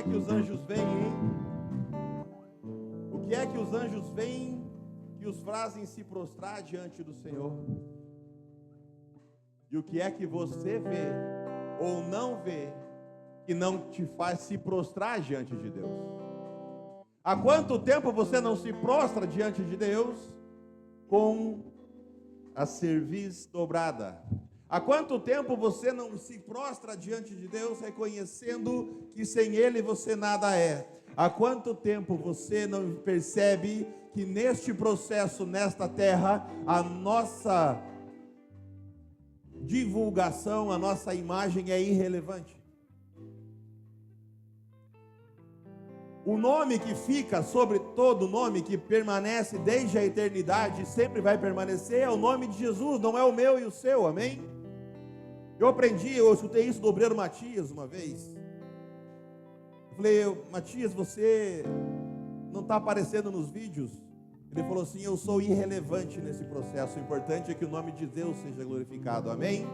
que os anjos veem, hein? O que é que os anjos veem que os fazem se prostrar diante do Senhor? E o que é que você vê ou não vê que não te faz se prostrar diante de Deus? Há quanto tempo você não se prostra diante de Deus com a cerviz dobrada? Há quanto tempo você não se prostra diante de Deus reconhecendo que sem Ele você nada é? Há quanto tempo você não percebe que neste processo, nesta terra, a nossa divulgação, a nossa imagem é irrelevante? O nome que fica sobre todo nome, que permanece desde a eternidade e sempre vai permanecer, é o nome de Jesus, não é o meu e o seu, amém? Eu escutei isso do obreiro Matias uma vez. Eu falei, Matias, você não está aparecendo nos vídeos? Ele falou assim, eu sou irrelevante nesse processo, o importante é que o nome de Deus seja glorificado, amém?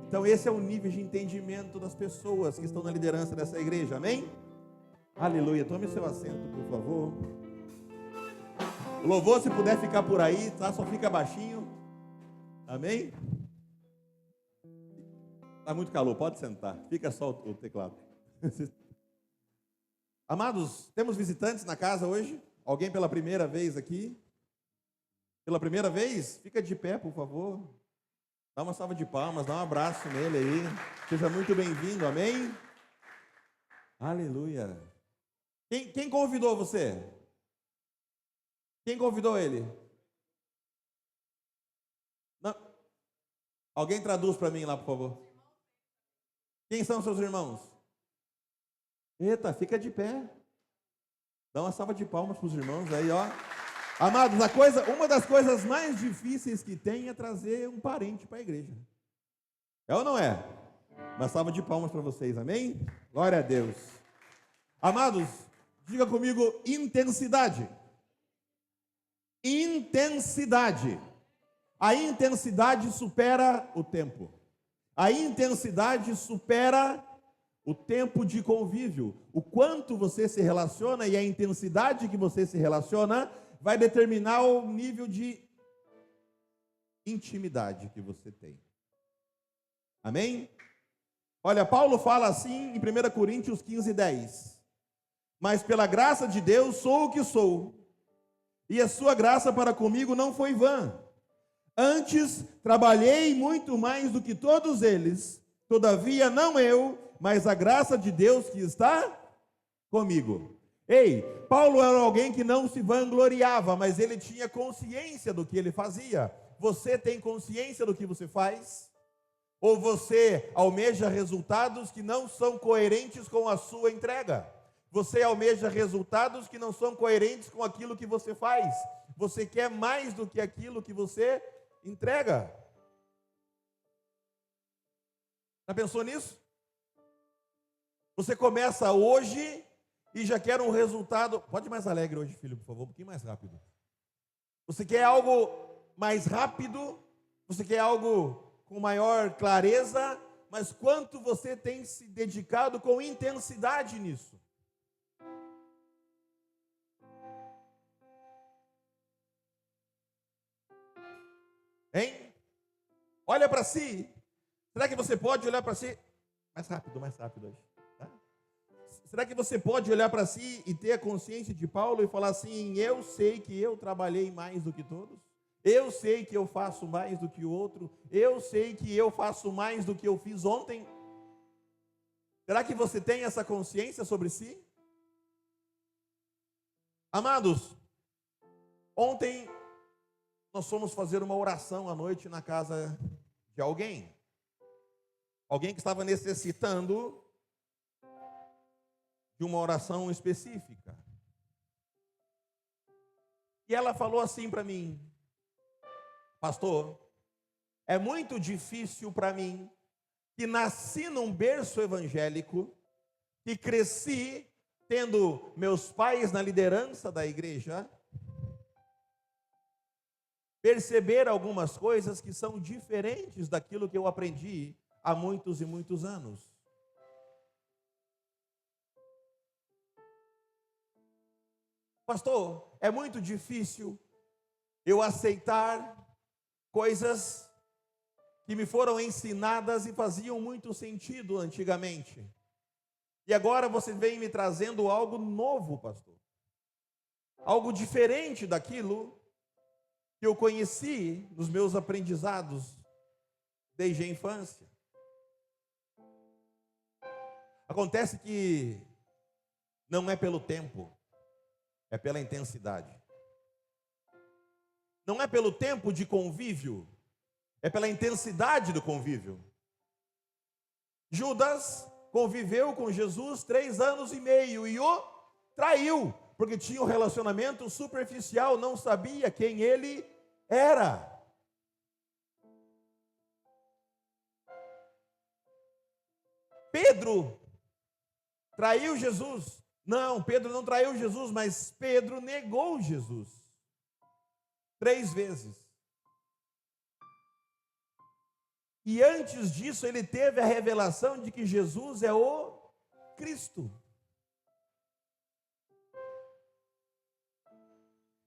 Então esse é o nível de entendimento das pessoas que estão na liderança dessa igreja, amém? Aleluia, tome seu assento, por favor. O louvor, se puder ficar por aí, tá? Só fica baixinho. Amém? Tá muito calor, pode sentar. Fica só o teclado. Amados, temos visitantes na casa hoje? Alguém pela primeira vez aqui? Pela primeira vez? Fica de pé, por favor. Dá uma salva de palmas, dá um abraço nele aí. Seja muito bem-vindo, amém? Aleluia. Quem convidou você? Quem convidou ele? Não. Alguém traduz para mim lá, por favor. Quem são seus irmãos? Eita, fica de pé. Dá uma salva de palmas para os irmãos aí, ó. Amados, uma das coisas mais difíceis que tem é trazer um parente para a igreja. É ou não é? Uma salva de palmas para vocês, amém? Glória a Deus. Amados, diga comigo, intensidade. Intensidade. A intensidade supera o tempo. A intensidade supera o tempo de convívio. O quanto você se relaciona e a intensidade que você se relaciona vai determinar o nível de intimidade que você tem. Amém? Olha, Paulo fala assim em 1 Coríntios 15:10. Mas pela graça de Deus sou o que sou, e a sua graça para comigo não foi vã. Antes trabalhei muito mais do que todos eles, todavia não eu, mas a graça de Deus que está comigo. Ei, Paulo era alguém que não se vangloriava, mas ele tinha consciência do que ele fazia. Você tem consciência do que você faz? Ou você almeja resultados que não são coerentes com a sua entrega? Você almeja resultados que não são coerentes com aquilo que você faz. Você quer mais do que aquilo que você entrega. Já pensou nisso? Você começa hoje e já quer um resultado. Pode ir mais alegre hoje, filho, por favor, um pouquinho mais rápido. Você quer algo mais rápido, você quer algo com maior clareza, mas quanto você tem se dedicado com intensidade nisso? Hein? Olha para si. Será que você pode olhar para si? Mais rápido hoje. Tá? Será que você pode olhar para si e ter a consciência de Paulo e falar assim, eu sei que eu trabalhei mais do que todos? Eu sei que eu faço mais do que o outro? Eu sei que eu faço mais do que eu fiz ontem? Será que você tem essa consciência sobre si? Amados, ontem nós fomos fazer uma oração à noite na casa de alguém. Alguém que estava necessitando de uma oração específica. E ela falou assim para mim, pastor, é muito difícil para mim, que nasci num berço evangélico, que cresci tendo meus pais na liderança da igreja, perceber algumas coisas que são diferentes daquilo que eu aprendi há muitos e muitos anos. Pastor, é muito difícil eu aceitar coisas que me foram ensinadas e faziam muito sentido antigamente. E agora você vem me trazendo algo novo, pastor. Algo diferente daquilo que eu conheci nos meus aprendizados desde a infância. Acontece que não é pelo tempo, é pela intensidade. Não é pelo tempo de convívio, é pela intensidade do convívio. Judas conviveu com Jesus 3 anos e meio e o traiu, porque tinha um relacionamento superficial, não sabia quem ele era. Pedro traiu Jesus. Não, Pedro não traiu Jesus, mas Pedro negou Jesus 3 vezes. E antes disso, ele teve a revelação de que Jesus é o Cristo.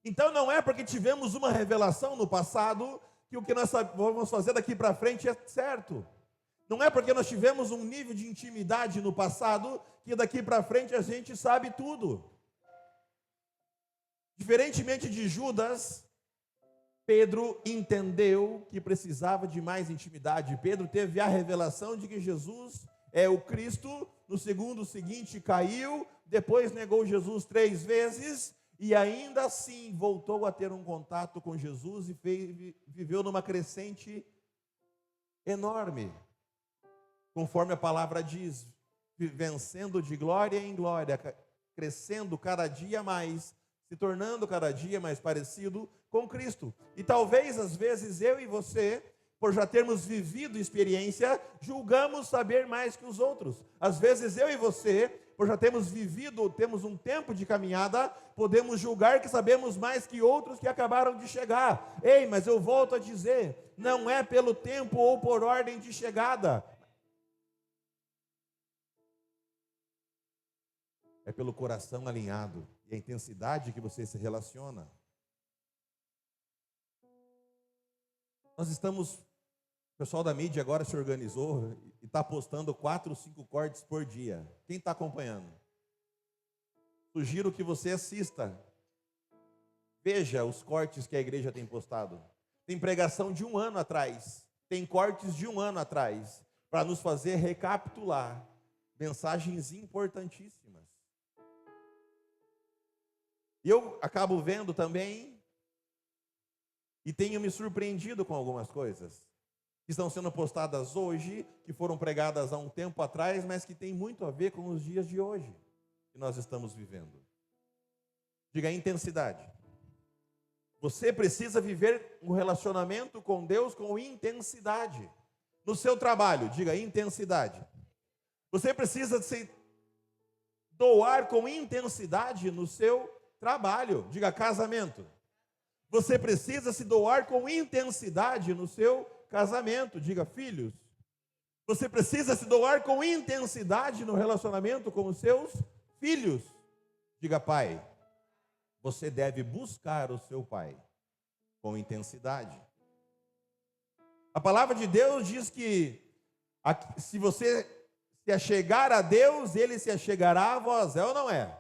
Então não é porque tivemos uma revelação no passado que o que nós vamos fazer daqui para frente é certo. Não é porque nós tivemos um nível de intimidade no passado que daqui para frente a gente sabe tudo. Diferentemente de Judas, Pedro entendeu que precisava de mais intimidade. Pedro teve a revelação de que Jesus é o Cristo. No segundo seguinte caiu, depois negou Jesus 3 vezes e ainda assim voltou a ter um contato com Jesus e viveu numa crescente enorme. Conforme a palavra diz, vencendo de glória em glória, crescendo cada dia mais, se tornando cada dia mais parecido com Cristo. E talvez, às vezes, eu e você, por já termos vivido experiência, julgamos saber mais que os outros. Às vezes, eu e você, por já termos vivido, temos um tempo de caminhada, podemos julgar que sabemos mais que outros que acabaram de chegar. Ei, mas eu volto a dizer, não é pelo tempo ou por ordem de chegada. É pelo coração alinhado e a intensidade que você se relaciona. Nós estamos, o pessoal da mídia agora se organizou e está postando 4 ou 5 cortes por dia. Quem está acompanhando? Sugiro que você assista. Veja os cortes que a igreja tem postado. Tem pregação de 1 ano atrás. Tem cortes de 1 ano atrás. Para nos fazer recapitular mensagens importantíssimas. E eu acabo vendo também, e tenho me surpreendido com algumas coisas, que estão sendo postadas hoje, que foram pregadas há um tempo atrás, mas que tem muito a ver com os dias de hoje, que nós estamos vivendo. Diga intensidade. Você precisa viver um relacionamento com Deus com intensidade. No seu trabalho, diga intensidade. Você precisa se doar com intensidade no seu trabalho, diga casamento. Você precisa se doar com intensidade no seu casamento, diga filhos. Você precisa se doar com intensidade no relacionamento com os seus filhos, diga pai. Você deve buscar o seu pai com intensidade. A palavra de Deus diz que se você se achegar a Deus, Ele se achegará a vós, é ou não é?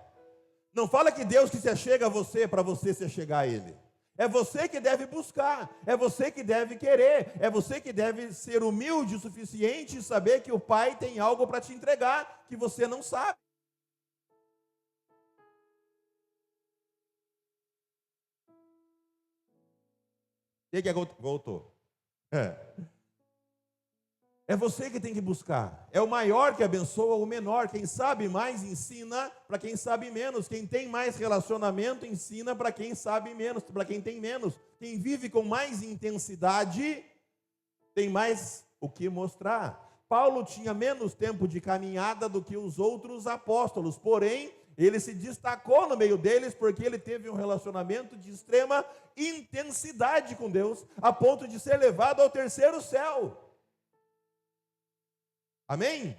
Não fala que Deus que se achega a você para você se achegar a Ele. É você que deve buscar, é você que deve querer, é você que deve ser humilde o suficiente e saber que o Pai tem algo para te entregar que você não sabe. Quem que voltou? É você que tem que buscar. É o maior que abençoa o menor. Quem sabe mais ensina para quem sabe menos. Quem tem mais relacionamento ensina para quem sabe menos, para quem tem menos. Quem vive com mais intensidade tem mais o que mostrar. Paulo tinha menos tempo de caminhada do que os outros apóstolos, porém, ele se destacou no meio deles porque ele teve um relacionamento de extrema intensidade com Deus, a ponto de ser levado ao 3º céu. Amém?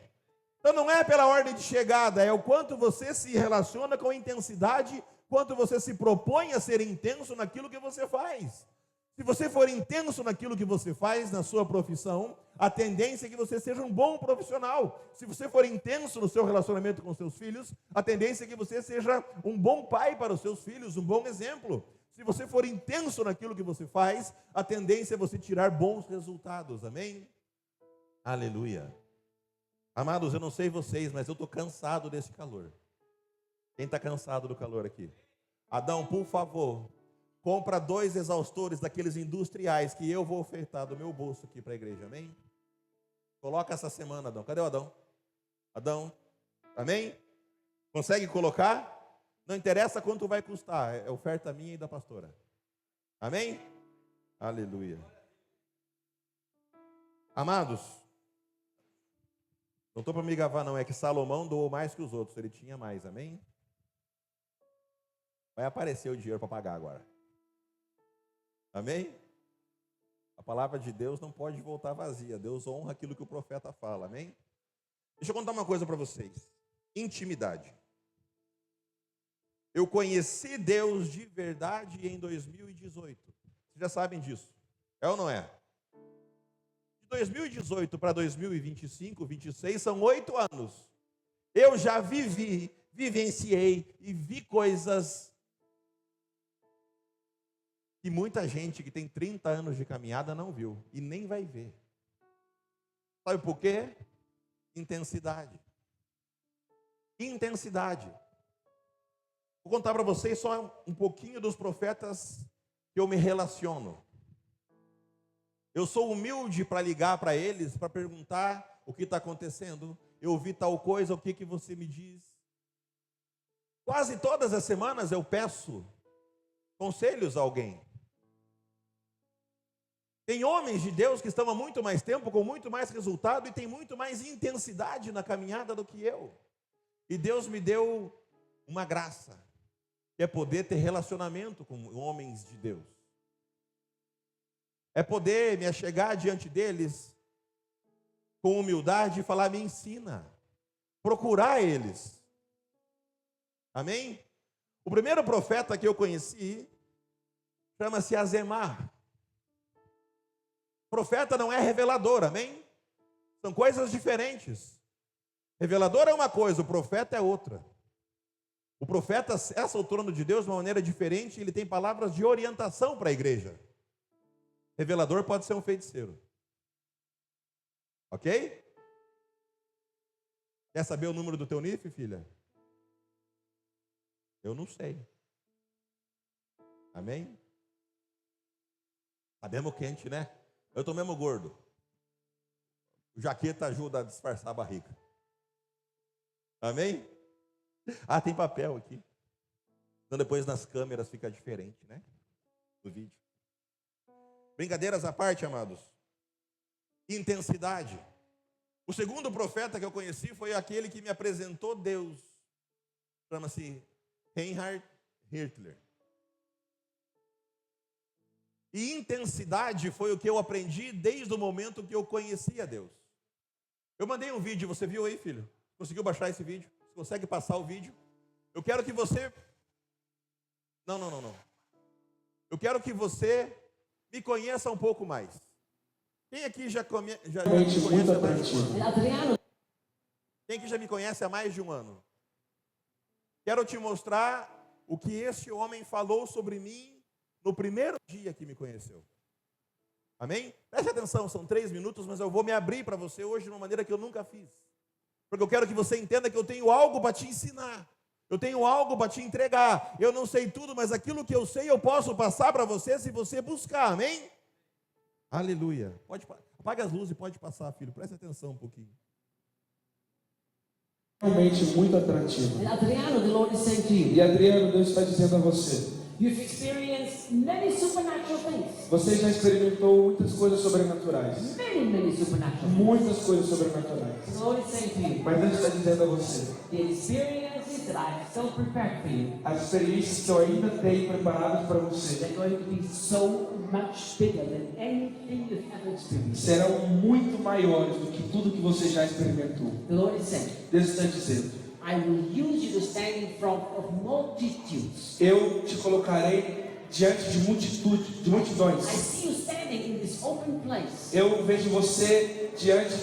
Então não é pela ordem de chegada, é o quanto você se relaciona com intensidade quanto você se propõe a ser intenso naquilo que você faz. Se você for intenso naquilo que você faz, na sua profissão, a tendência é que você seja um bom profissional. Se você for intenso no seu relacionamento com seus filhos, a tendência é que você seja um bom pai para os seus filhos, um bom exemplo. Se você for intenso naquilo que você faz, a tendência é você tirar bons resultados. Amém? Aleluia. Amados, eu não sei vocês, mas eu estou cansado desse calor. Quem está cansado do calor aqui? Adão, por favor, compra 2 exaustores daqueles industriais que eu vou ofertar do meu bolso aqui para a igreja, amém? Coloca essa semana, Adão. Cadê o Adão? Adão, amém? Consegue colocar? Não interessa quanto vai custar, é oferta minha e da pastora. Amém? Aleluia. Amados, não estou para me gavar não, é que Salomão doou mais que os outros, ele tinha mais, amém? Vai aparecer o dinheiro para pagar agora. Amém? A palavra de Deus não pode voltar vazia. Deus honra aquilo que o profeta fala. Amém? Deixa eu contar uma coisa para vocês. Intimidade. Eu conheci Deus de verdade em 2018. Vocês já sabem disso. É ou não é? De 2018 para 2025, 26, são 8 anos. Eu já vivenciei e vi coisas que muita gente que tem 30 anos de caminhada não viu e nem vai ver. Sabe por quê? Intensidade. Intensidade. Vou contar para vocês só um pouquinho dos profetas que eu me relaciono. Eu sou humilde para ligar para eles, para perguntar o que está acontecendo. Eu ouvi tal coisa, o que você me diz? Quase todas as semanas eu peço conselhos a alguém. Tem homens de Deus que estão há muito mais tempo, com muito mais resultado e tem muito mais intensidade na caminhada do que eu. E Deus me deu uma graça, que é poder ter relacionamento com homens de Deus. É poder me achegar diante deles com humildade e falar, me ensina. Procurar eles. Amém? O primeiro profeta que eu conheci chama-se Azemar. Profeta não é revelador, amém? São coisas diferentes. Revelador é uma coisa, o profeta é outra. O profeta acessa o trono de Deus de uma maneira diferente, ele tem palavras de orientação para a igreja. Revelador pode ser um feiticeiro. Ok? Quer saber o número do teu NIF, filha? Eu não sei. Amém? Tá mesmo quente, né? Eu estou mesmo gordo. O jaqueta ajuda a disfarçar a barriga. Amém? Ah, tem papel aqui. Então depois nas câmeras fica diferente, né? Do vídeo. Brincadeiras à parte, amados. Intensidade. O segundo profeta que eu conheci foi aquele que me apresentou Deus. Chama-se Reinhard Hitler. E intensidade foi o que eu aprendi desde o momento que eu conheci a Deus. Eu mandei um vídeo, você viu aí, filho? Conseguiu baixar esse vídeo? Você consegue passar o vídeo? Eu quero que você... Não. Eu quero que você me conheça um pouco mais. Quem aqui já me conhece há mais de um ano? Quem aqui já me conhece há mais de um ano? Quero te mostrar o que esse homem falou sobre mim no primeiro dia que me conheceu. Amém? Preste atenção, são 3 minutos, mas eu vou me abrir para você hoje de uma maneira que eu nunca fiz. Porque eu quero que você entenda que eu tenho algo para te ensinar. Eu tenho algo para te entregar. Eu não sei tudo, mas aquilo que eu sei eu posso passar para você se você buscar. Amém? Aleluia. Apaga as luzes e pode passar, filho. Preste atenção um pouquinho. Realmente muito atrativo. Adriano, the Lord is saying to you, E Adriano, Deus está dizendo a você, you've experienced many supernatural things. você já experimentou muitas coisas sobrenaturais. Many supernatural things. Muitas coisas sobrenaturais. The Lord is saying to you, Mas Deus está dizendo a você, the experiences that I have still prepared for you, as experiências que eu ainda tenho preparadas para você, they're going to be so much bigger than anything you've ever experienced. serão muito maiores do que tudo que você já experimentou. The Lord is saying, Deus está dizendo, I will use you to stand in front of multitudes. Eu te colocarei diante de I multidões. see you standing in this open place. Eu vejo você diante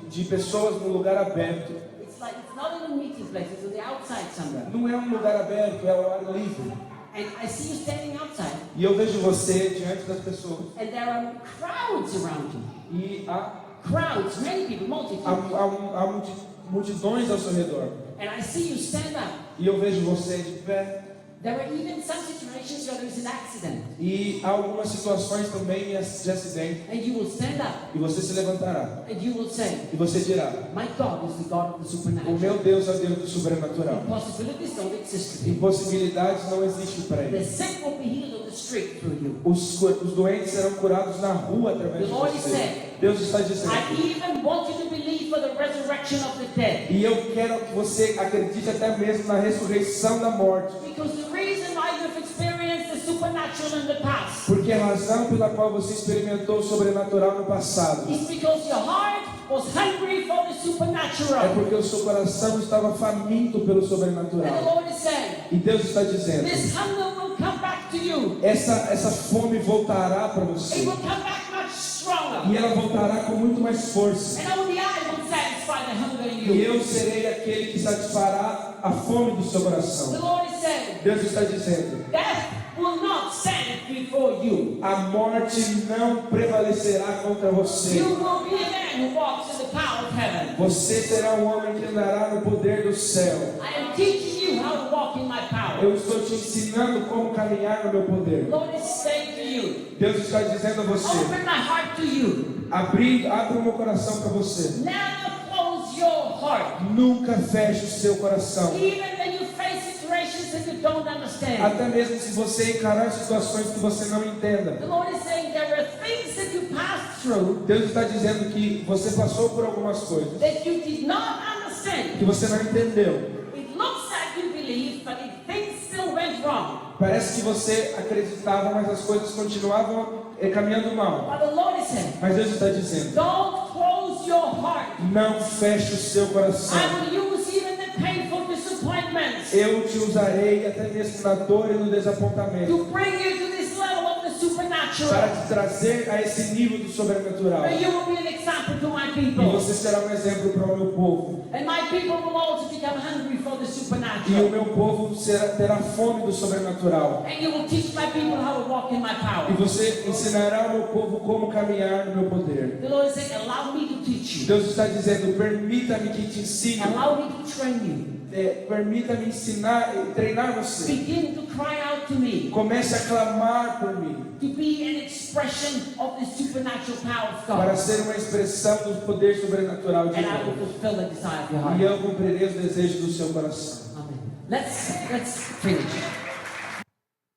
de pessoas no lugar aberto. It's not in a meeting place, it's on the outside somewhere. Não é um lugar aberto, é ao ar livre. And I see you standing outside, E eu vejo você diante das pessoas. and there are crowds around you. E há Crowds, many people, multitudes. multidões ao seu redor. And I see you stand up. E eu vejo você de pé. There are even some situations where there is an accident, E há algumas situações também de acidente. and you will stand up E você se levantará. and you will say, E você dirá: my God is the God of the o supernatural. meu Deus é o Deus do sobrenatural. Impossibilities don't exist to him. Impossibilidades não existem para The ele. sick will be healed on the street through you. Os doentes serão curados na rua através de The Lord is você. saying, Deus está dizendo. I even want you to believe for the resurrection of the dead. E eu quero que você acredite até mesmo na ressurreição da morte. Because the reason why you've experienced the supernatural in the past Porque a razão pela qual você experimentou o sobrenatural no passado is because your heart was hungry for the é supernatural. porque o seu coração estava faminto pelo And the sobrenatural. Lord is saying, E Deus está dizendo: this hunger will come back to you. essa fome voltará para você. It will come back much stronger. E ela voltará com muito mais força. And only I will satisfy the hunger in E you. eu serei aquele que satisfará a fome do seu The coração. Lord is saying, Deus está dizendo: death will not stand before you. a morte não prevalecerá contra você. You will be a man who walks in the power of heaven. Você será um homem que andará no poder do céu. I am teaching you how to walk in my power. Eu estou te ensinando como caminhar no meu The poder. Lord is saying to you, Deus está dizendo a você: open my heart to you. abra o meu coração para você. Never close your heart. Nunca feche o seu coração. Even when you face situations that you don't understand. Até mesmo se você encarar situações que você não The entenda. Lord is saying there are things that you passed through Deus está dizendo que você passou por algumas coisas that you did not understand. que você não entendeu. It looks like you believe, but things still went wrong. Parece que você acreditava, mas as coisas continuavam caminhando mal. But the Lord is saying, Mas Deus está dizendo: don't close your heart. não feche o seu coração. I will use even the painful disappointments Eu te usarei até mesmo na dor e no desapontamento to bring you to this level of the para supernatural. te trazer a esse nível do sobrenatural. And you will be an example to my E people. você será um exemplo para o meu povo. And my people will also become hungry for the E o supernatural. meu povo terá fome do sobrenatural. And you will teach my people how to walk in my E power. você ensinará ao meu povo como caminhar no meu poder. The Lord is saying, allow me to teach you. Deus está dizendo: permita-me que te ensine. Allow me to train you. Permita-me ensinar e treinar você. Begin to cry out to me. Comece a clamar por mim, To be an expression of the supernatural power of para God. ser uma expressão do poder sobrenatural de And I will Deus. fulfill the desire of your E heart. eu cumprirei os desejos do seu coração. Amen. Let's finish.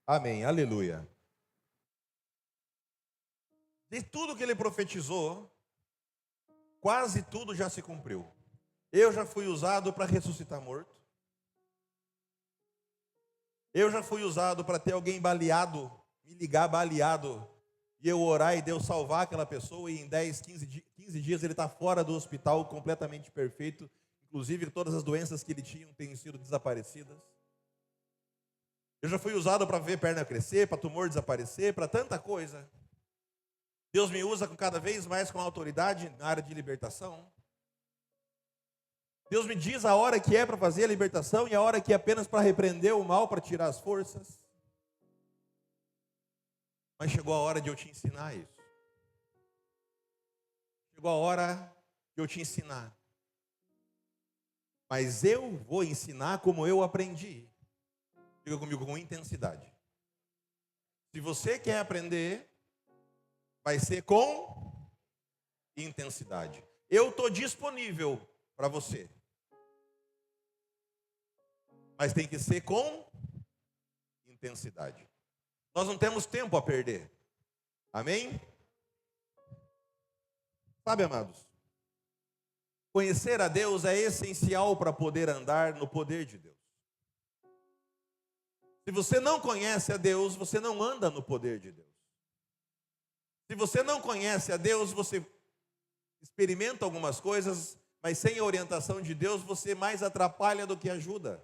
Amém, aleluia. De tudo que ele profetizou, quase tudo já se cumpriu. Eu já fui usado para ressuscitar morto. Eu já fui usado para ter alguém baleado, me ligar baleado, e eu orar e Deus salvar aquela pessoa, e em 10, 15 dias ele está fora do hospital, completamente perfeito. Inclusive todas as doenças que ele tinha têm sido desaparecidas. Eu já fui usado para ver perna crescer, para tumor desaparecer, para tanta coisa. Deus me usa cada vez mais com autoridade na área de libertação. Deus me diz a hora que é para fazer a libertação e a hora que é apenas para repreender o mal, para tirar as forças. Mas chegou a hora de eu te ensinar isso. Chegou a hora de eu te ensinar. Mas eu vou ensinar como eu aprendi. Diga comigo, com intensidade. Se você quer aprender, vai ser com intensidade. Eu estou disponível para você. Mas tem que ser com intensidade. Nós não temos tempo a perder. Amém? Sabe, amados? Conhecer a Deus é essencial para poder andar no poder de Deus. Se você não conhece a Deus, você não anda no poder de Deus. Se você não conhece a Deus, você experimenta algumas coisas, Mas sem a orientação de Deus, você mais atrapalha do que ajuda.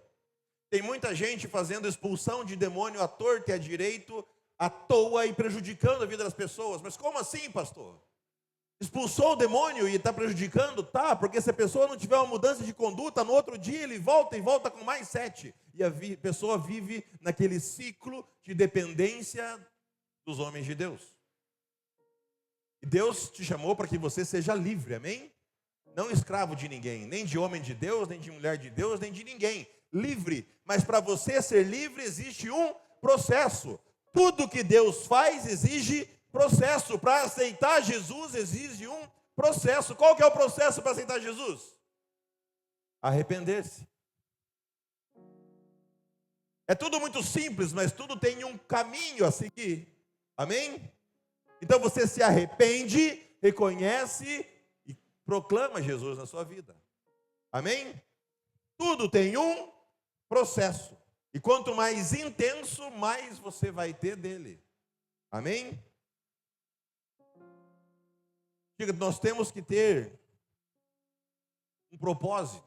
Tem muita gente fazendo expulsão de demônio à torta e à direito, à toa e prejudicando a vida das pessoas. Mas como assim, pastor? Expulsou o demônio e está prejudicando? Tá, porque se a pessoa não tiver uma mudança de conduta, no outro dia ele volta e volta com mais 7. E a pessoa vive naquele ciclo de dependência dos homens de Deus. E Deus te chamou para que você seja livre, amém? Não escravo de ninguém, nem de homem de Deus, nem de mulher de Deus, nem de ninguém. Livre, mas para você ser livre existe um processo. Tudo que Deus faz exige processo. Para aceitar Jesus exige um processo. Qual que é o processo para aceitar Jesus? Arrepender-se. É tudo muito simples, mas tudo tem um caminho a seguir. Amém? Então você se arrepende, reconhece e proclama Jesus na sua vida. Amém? Tudo tem um processo. E quanto mais intenso, mais você vai ter dele. Amém? Diga, nós temos que ter um propósito.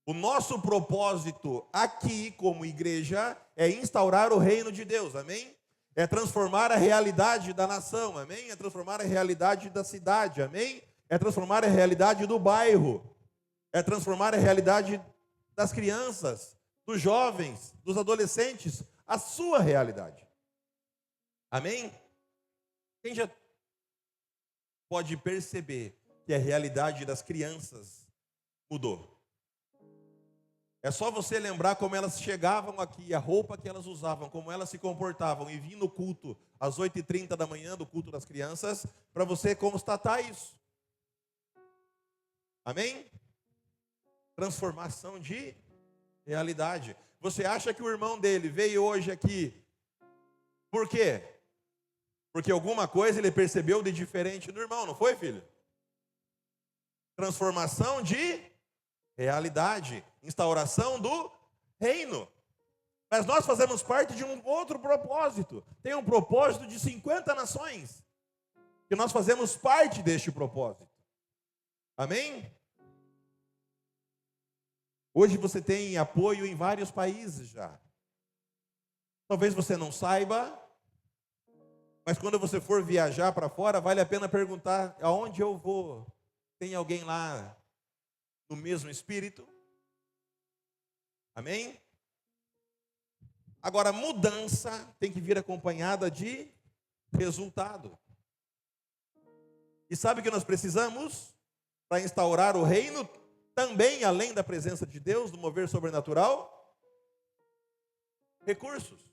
O nosso propósito aqui, como igreja, é instaurar o reino de Deus. Amém? É transformar a realidade da nação. Amém? É transformar a realidade da cidade. Amém? É transformar a realidade do bairro. É transformar a realidade das crianças, dos jovens, dos adolescentes, a sua realidade. Amém? Quem já pode perceber que a realidade das crianças mudou? É só você lembrar como elas chegavam aqui, a roupa que elas usavam, como elas se comportavam e vir no culto às 8h30 da manhã, do culto das crianças, para você constatar isso. Amém? Transformação de realidade. Você acha que o irmão dele veio hoje aqui, por quê? Porque alguma coisa ele percebeu de diferente no irmão, não foi, filho? Transformação de realidade, instauração do reino. Mas nós fazemos parte de um outro propósito. Tem um propósito de 50 nações, que nós fazemos parte deste propósito. Amém? Hoje você tem apoio em vários países já. Talvez você não saiba, mas quando você for viajar para fora, vale a pena perguntar: aonde eu vou? Tem alguém lá no mesmo espírito? Amém? Agora, mudança tem que vir acompanhada de resultado. E sabe o que nós precisamos para instaurar o reino, também além da presença de Deus, do mover sobrenatural? Recursos.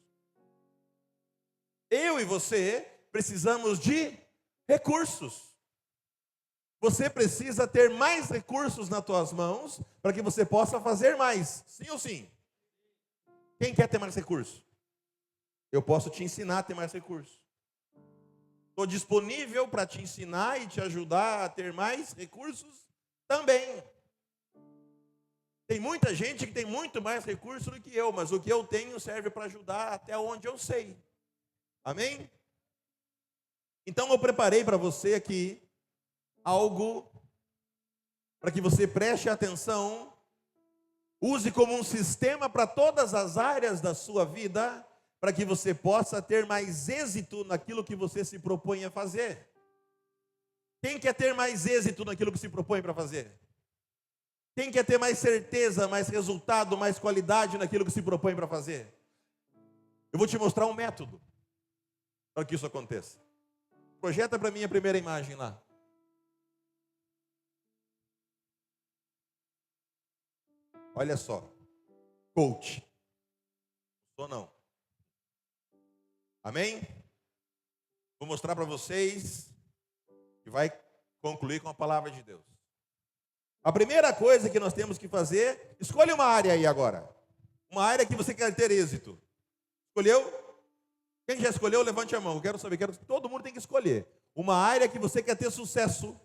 Eu e você precisamos de recursos. Você precisa ter mais recursos nas tuas mãos para que você possa fazer mais. Sim ou sim? Quem quer ter mais recursos? Eu posso te ensinar a ter mais recursos. Estou disponível para te ensinar e te ajudar a ter mais recursos também. Tem muita gente que tem muito mais recursos do que eu, mas o que eu tenho serve para ajudar até onde eu sei. Amém? Então eu preparei para você aqui algo para que você preste atenção, use como um sistema para todas as áreas da sua vida, para que você possa ter mais êxito naquilo que você se propõe a fazer. Quem quer ter mais êxito naquilo que se propõe para fazer? Quem quer ter mais certeza, mais resultado, mais qualidade naquilo que se propõe para fazer? Eu vou te mostrar um método para que isso aconteça. Projeta para mim a primeira imagem lá. Olha só, coach. Sou não. Amém? Vou mostrar para vocês e vai concluir com a palavra de Deus. A primeira coisa que nós temos que fazer, escolha uma área aí agora. Uma área que você quer ter êxito. Escolheu? Quem já escolheu, levante a mão. Eu quero saber, todo mundo tem que escolher. Uma área que você quer ter sucesso.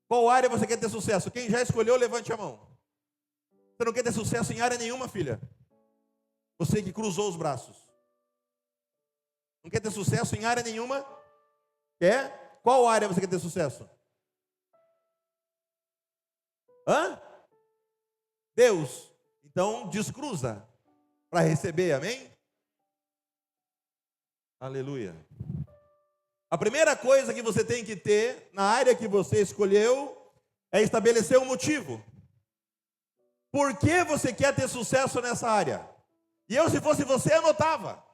Qual área você quer ter sucesso? Quem já escolheu, levante a mão. Você não quer ter sucesso em área nenhuma, filha? Você que cruzou os braços. Não quer ter sucesso em área nenhuma? Quer? Qual área você quer ter sucesso? Hã? Deus. Então, descruza para receber, amém? Aleluia. A primeira coisa que você tem que ter na área que você escolheu é estabelecer um motivo. Por que você quer ter sucesso nessa área? E eu, se fosse você, anotava.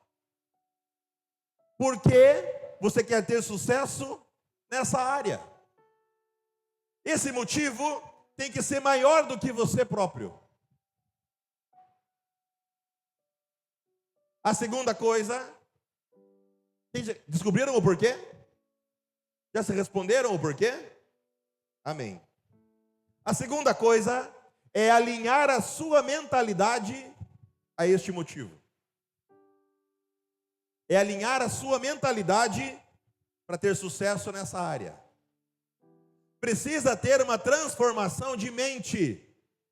Por que você quer ter sucesso nessa área? Esse motivo tem que ser maior do que você próprio. A segunda coisa, descobriram o porquê? Já se responderam o porquê? Amém. A segunda coisa é alinhar a sua mentalidade a este motivo. É alinhar a sua mentalidade para ter sucesso nessa área. Precisa ter uma transformação de mente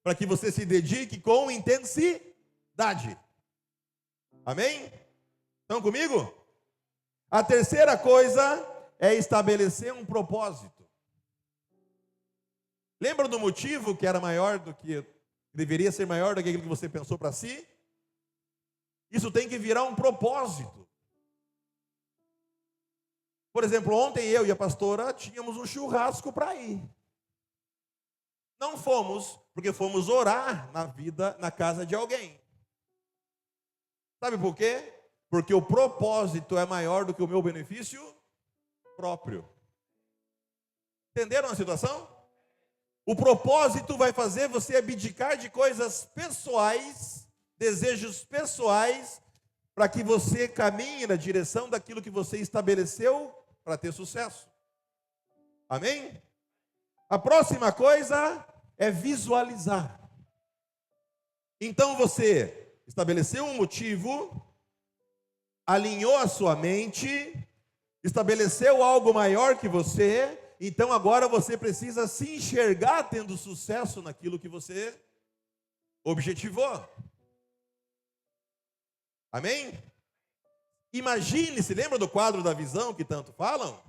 para que você se dedique com intensidade. Amém? Estão comigo? A terceira coisa é estabelecer um propósito. Lembra do motivo que era maior do que deveria ser maior do que aquilo que você pensou para si? Isso tem que virar um propósito. Por exemplo, ontem eu e a pastora tínhamos um churrasco para ir. Não fomos, porque fomos orar na casa de alguém. Sabe por quê? Porque o propósito é maior do que o meu benefício próprio. Entenderam a situação? O propósito vai fazer você abdicar de coisas pessoais, desejos pessoais, para que você caminhe na direção daquilo que você estabeleceu para ter sucesso. Amém? A próxima coisa é visualizar. Então você estabeleceu um motivo, alinhou a sua mente, estabeleceu algo maior que você, então agora você precisa se enxergar tendo sucesso naquilo que você objetivou. Amém? Imagine-se, lembra do quadro da visão que tanto falam?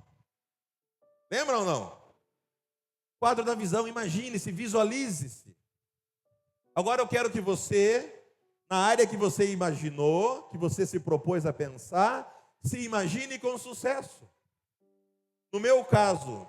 Lembra ou não? Quadro da visão, imagine-se, visualize-se. Agora eu quero que você, na área que você imaginou, que você se propôs a pensar, se imagine com sucesso. No meu caso,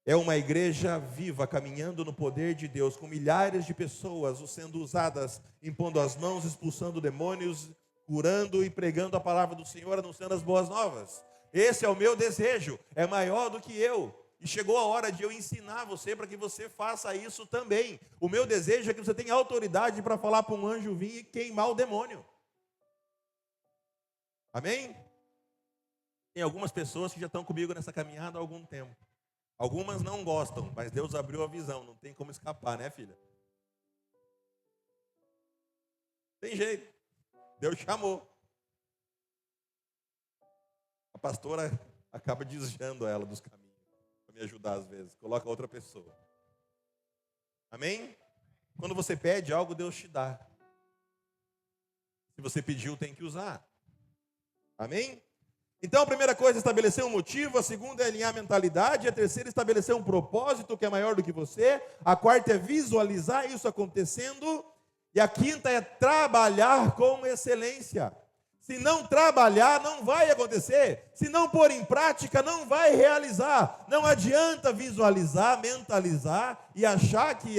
é uma igreja viva, caminhando no poder de Deus, com milhares de pessoas sendo usadas, impondo as mãos, expulsando demônios, curando e pregando a palavra do Senhor, anunciando as boas novas. Esse é o meu desejo, é maior do que eu. E chegou a hora de eu ensinar você para que você faça isso também. O meu desejo é que você tenha autoridade para falar para um anjo vir e queimar o demônio. Amém? Tem algumas pessoas que já estão comigo nessa caminhada há algum tempo. Algumas não gostam, mas Deus abriu a visão, não tem como escapar, né, filha? Tem jeito. Deus chamou. A pastora acaba desviando ela dos caminhos para me ajudar às vezes. Coloca outra pessoa. Amém? Quando você pede algo, Deus te dá. Se você pediu, tem que usar. Amém? Então a primeira coisa é estabelecer um motivo, a segunda é alinhar a mentalidade, a terceira é estabelecer um propósito que é maior do que você, a quarta é visualizar isso acontecendo, e a quinta é trabalhar com excelência. Se não trabalhar, não vai acontecer. Se não pôr em prática, não vai realizar. Não adianta visualizar, mentalizar e achar que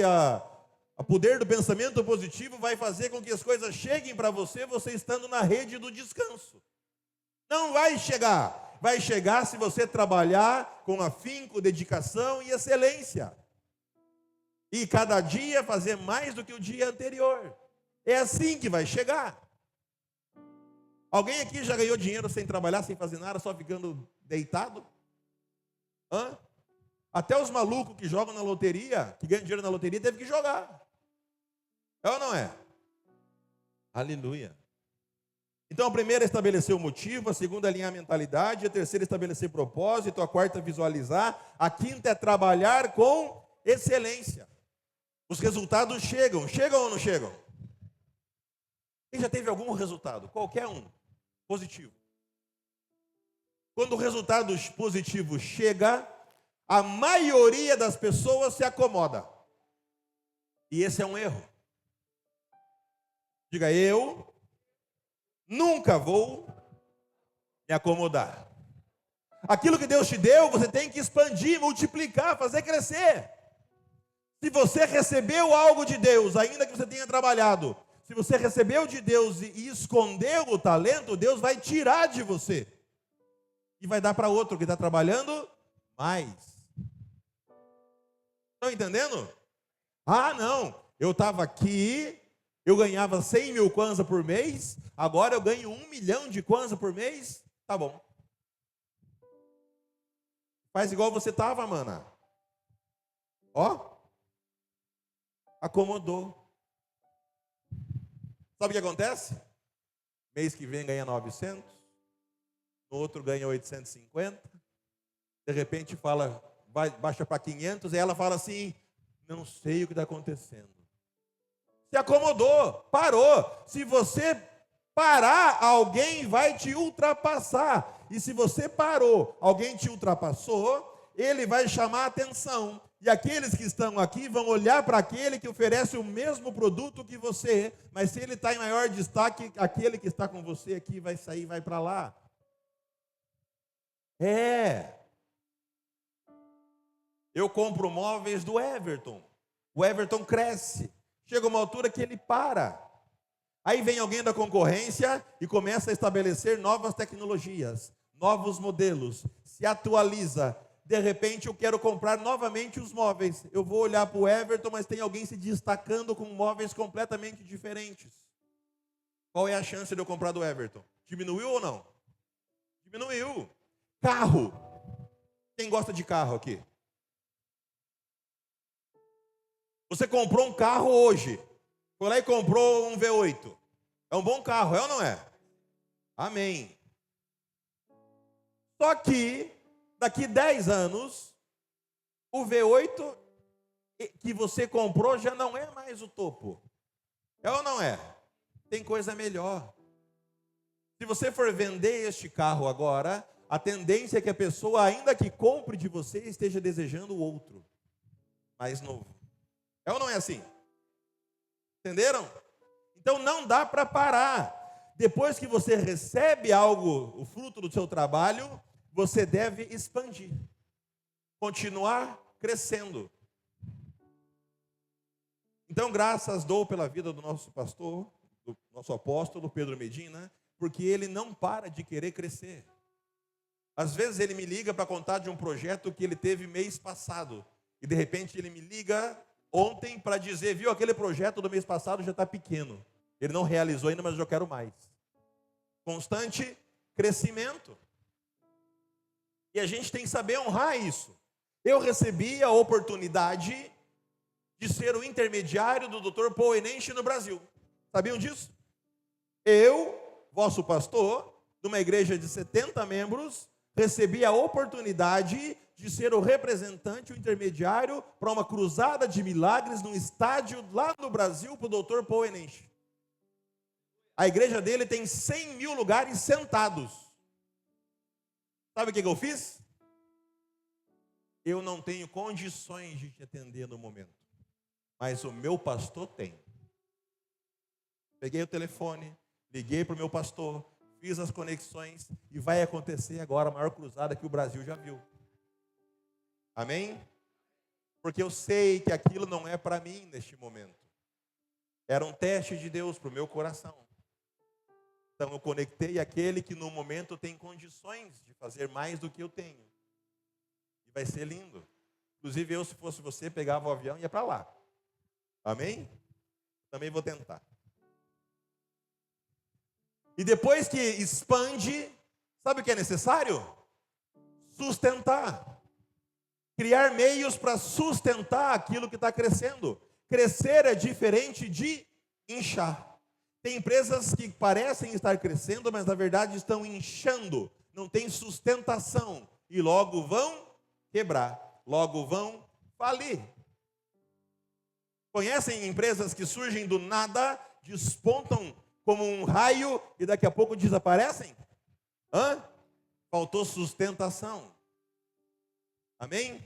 o poder do pensamento positivo vai fazer com que as coisas cheguem para você, você estando na rede do descanso. Não vai chegar. Vai chegar se você trabalhar com afinco, dedicação e excelência. E cada dia fazer mais do que o dia anterior. É assim que vai chegar. Alguém aqui já ganhou dinheiro sem trabalhar, sem fazer nada, só ficando deitado? Hã? Até os malucos que jogam na loteria, que ganham dinheiro na loteria, teve que jogar. É ou não é? Aleluia. Então a primeira é estabelecer o motivo, a segunda é alinhar a mentalidade, a terceira é estabelecer propósito, a quarta é visualizar, a quinta é trabalhar com excelência. Os resultados chegam. Chegam ou não chegam? Quem já teve algum resultado? Qualquer um. Positivo. Quando o resultado positivo chega, a maioria das pessoas se acomoda. E esse é um erro. Diga, eu nunca vou me acomodar. Aquilo que Deus te deu, você tem que expandir, multiplicar, fazer crescer. Se você recebeu algo de Deus, ainda que você tenha trabalhado, se você recebeu de Deus e escondeu o talento, Deus vai tirar de você. E vai dar para outro que está trabalhando mais. Estão entendendo? Ah, não, eu estava aqui, eu ganhava 100 mil kwanza por mês, agora eu ganho 1 milhão de kwanza por mês, tá bom. Faz igual você estava, mana. Ó, acomodou. Sabe o que acontece? Mês que vem ganha 900, no outro ganha 850, de repente fala, baixa para 500, e ela fala assim, não sei o que está acontecendo. Se acomodou, parou. Se você parar, alguém vai te ultrapassar. E se você parou, alguém te ultrapassou, ele vai chamar a atenção. E aqueles que estão aqui vão olhar para aquele que oferece o mesmo produto que você, mas se ele está em maior destaque, aquele que está com você aqui vai sair, vai para lá. Eu compro móveis do Everton. O Everton cresce. Chega uma altura que ele para. Aí vem alguém da concorrência e começa a estabelecer novas tecnologias, novos modelos, se atualiza. De repente eu quero comprar novamente os móveis. Eu vou olhar para o Everton, mas tem alguém se destacando com móveis completamente diferentes. Qual é a chance de eu comprar do Everton? Diminuiu ou não? Diminuiu. Carro. Quem gosta de carro aqui? Você comprou um carro hoje. Foi lá e comprou um V8. É um bom carro, é ou não é? Amém. Só que, daqui 10 anos, o V8 que você comprou já não é mais o topo. É ou não é? Tem coisa melhor. Se você for vender este carro agora, a tendência é que a pessoa, ainda que compre de você, esteja desejando o outro, mais novo. É ou não é assim? Entenderam? Então não dá para parar. Depois que você recebe algo, o fruto do seu trabalho, você deve expandir, continuar crescendo. Então, graças dou pela vida do nosso pastor, do nosso apóstolo Pedro Medina, porque ele não para de querer crescer. Às vezes ele me liga para contar de um projeto que ele teve mês passado, e de repente ele me liga ontem para dizer, viu, aquele projeto do mês passado já está pequeno. Ele não realizou ainda, mas eu quero mais. Constante crescimento. E a gente tem que saber honrar isso. Eu recebi a oportunidade de ser o intermediário do Dr. Paul Enenche no Brasil. Sabiam disso? Eu, vosso pastor, de uma igreja de 70 membros, recebi a oportunidade de ser o representante, o intermediário, para uma cruzada de milagres num estádio lá no Brasil para o Dr. Paul Enenche. A igreja dele tem 100 mil lugares sentados. Sabe o que eu fiz? Eu não tenho condições de te atender no momento, mas o meu pastor tem. Peguei o telefone, liguei para o meu pastor, fiz as conexões e vai acontecer agora a maior cruzada que o Brasil já viu. Amém? Porque eu sei que aquilo não é para mim neste momento. Era um teste de Deus para o meu coração. Então eu conectei aquele que no momento tem condições de fazer mais do que eu tenho. E vai ser lindo. Inclusive eu, se fosse você, pegava o avião e ia para lá. Amém? Também vou tentar. E depois que expande, sabe o que é necessário? Sustentar. Criar meios para sustentar aquilo que está crescendo. Crescer é diferente de inchar. Tem empresas que parecem estar crescendo, mas na verdade estão inchando. Não tem sustentação. E logo vão quebrar. Logo vão falir. Conhecem empresas que surgem do nada, despontam como um raio e daqui a pouco desaparecem? Faltou sustentação. Amém?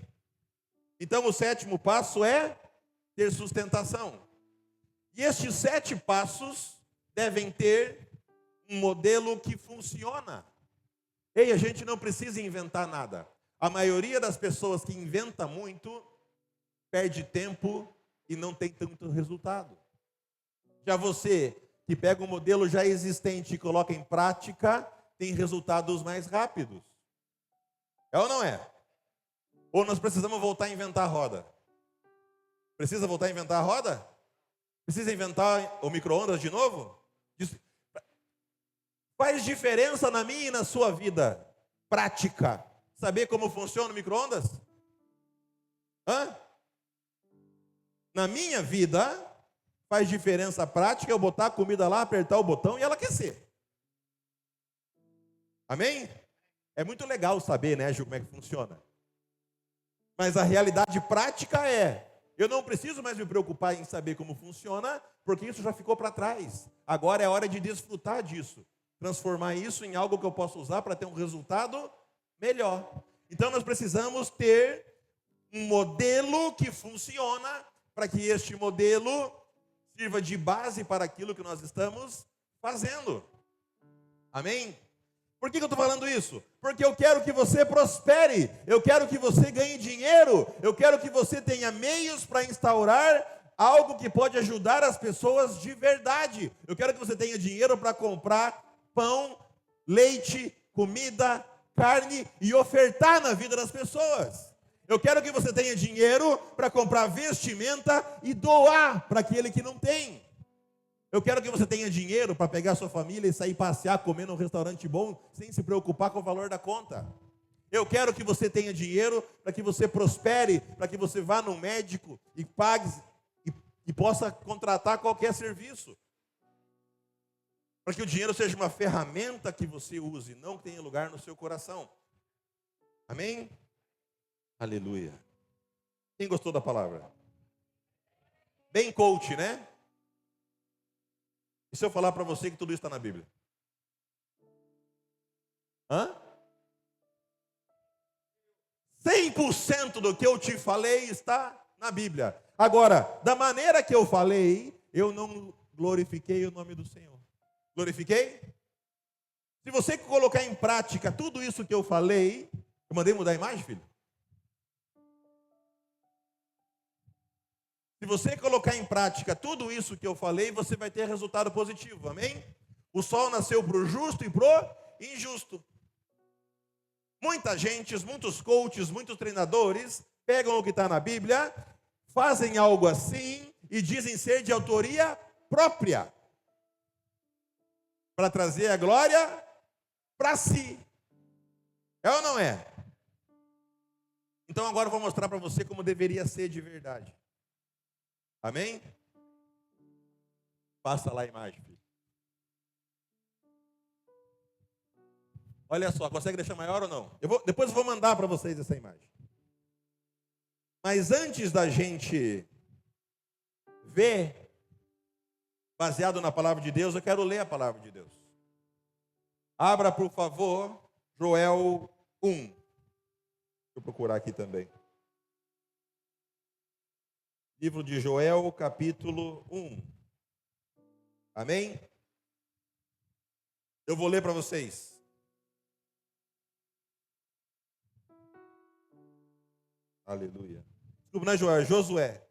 Então o sétimo passo é ter sustentação. E estes 7 passos devem ter um modelo que funciona. Ei, a gente não precisa inventar nada. A maioria das pessoas que inventa muito, perde tempo e não tem tanto resultado. Já você, que pega um modelo já existente e coloca em prática, tem resultados mais rápidos. É ou não é? Ou nós precisamos voltar a inventar a roda? Precisa voltar a inventar a roda? Precisa inventar o micro-ondas de novo? Faz diferença na minha e na sua vida prática saber como funciona o micro-ondas? Na minha vida, faz diferença prática eu botar a comida lá, apertar o botão e ela aquecer. Amém? É muito legal saber, né, Ju, como é que funciona. Mas a realidade prática eu não preciso mais me preocupar em saber como funciona, porque isso já ficou para trás. Agora é hora de desfrutar disso. Transformar isso em algo que eu possa usar para ter um resultado melhor. Então nós precisamos ter um modelo que funciona, para que este modelo sirva de base para aquilo que nós estamos fazendo. Amém? Por que eu estou falando isso? Porque eu quero que você prospere, eu quero que você ganhe dinheiro, eu quero que você tenha meios para instaurar algo que pode ajudar as pessoas de verdade. Eu quero que você tenha dinheiro para comprar pão, leite, comida, carne e ofertar na vida das pessoas. Eu quero que você tenha dinheiro para comprar vestimenta e doar para aquele que não tem. Eu quero que você tenha dinheiro para pegar sua família e sair passear, comer num restaurante bom, sem se preocupar com o valor da conta. Eu quero que você tenha dinheiro para que você prospere, para que você vá no médico e pague e possa contratar qualquer serviço. Para que o dinheiro seja uma ferramenta que você use, não que tenha lugar no seu coração. Amém? Aleluia. Quem gostou da palavra? Bem coach, né? E se eu falar para você que tudo isso está na Bíblia? 100% do que eu te falei está na Bíblia. Agora, da maneira que eu falei, eu não glorifiquei o nome do Senhor. Glorifiquei? Se você colocar em prática tudo isso que eu falei, eu mandei mudar a imagem, filho? Se você colocar em prática tudo isso que eu falei, você vai ter resultado positivo, amém? O sol nasceu para o justo e para o injusto. Muita gente, muitos coaches, muitos treinadores, pegam o que está na Bíblia, fazem algo assim e dizem ser de autoria própria, para trazer a glória para si. É ou não é? Então agora eu vou mostrar para você como deveria ser de verdade. Amém? Passa lá a imagem, filho. Olha só, consegue deixar maior ou não? Depois eu vou mandar para vocês essa imagem. Mas antes da gente ver, baseado na palavra de Deus, eu quero ler a palavra de Deus. Abra, por favor, Joel 1. Deixa eu procurar aqui também. Livro de Joel, capítulo 1. Amém? Eu vou ler para vocês. Aleluia. Desculpa, não é Joel, é Josué.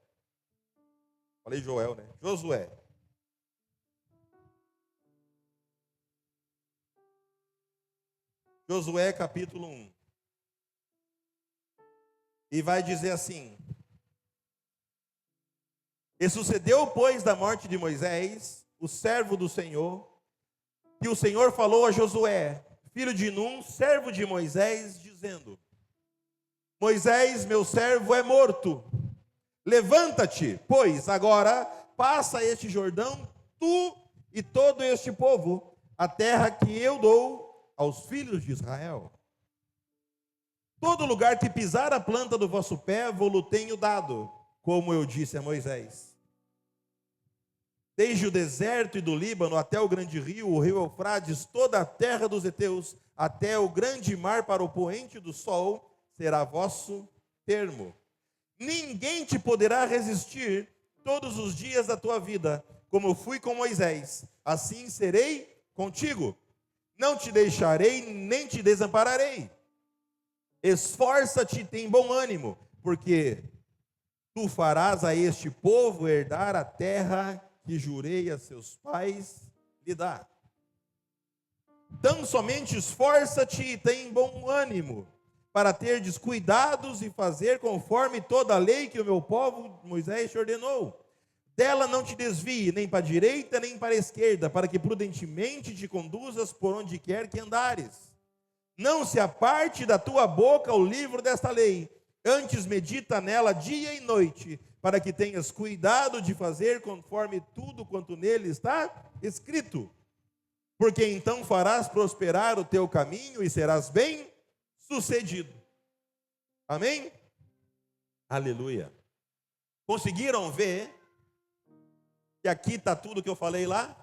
Falei Joel, né? Josué. Josué, capítulo 1. E vai dizer assim: E sucedeu, pois, da morte de Moisés, o servo do Senhor, que o Senhor falou a Josué, filho de Num, servo de Moisés, dizendo: Moisés, meu servo, é morto. Levanta-te, pois, agora passa este Jordão, tu e todo este povo, a terra que eu dou aos filhos de Israel. Todo lugar que pisar a planta do vosso pé, vou-lo tenho dado, como eu disse a Moisés. Desde o deserto e do Líbano até o grande rio, o rio Eufrates, toda a terra dos heteus, até o grande mar para o poente do sol, será vosso termo. Ninguém te poderá resistir todos os dias da tua vida, como eu fui com Moisés, assim serei contigo. Não te deixarei, nem te desampararei. Esforça-te e tem bom ânimo, porque tu farás a este povo herdar a terra que jurei a seus pais lhe dar. Tão somente esforça-te e tem bom ânimo, para ter descuidados e fazer conforme toda a lei que o meu povo Moisés te ordenou. Dela não te desvie, nem para a direita, nem para a esquerda, para que prudentemente te conduzas por onde quer que andares. Não se aparte da tua boca o livro desta lei, antes medita nela dia e noite, para que tenhas cuidado de fazer conforme tudo quanto nele está escrito. Porque então farás prosperar o teu caminho e serás bem sucedido. Amém? Aleluia. Conseguiram ver que aqui está tudo que eu falei lá?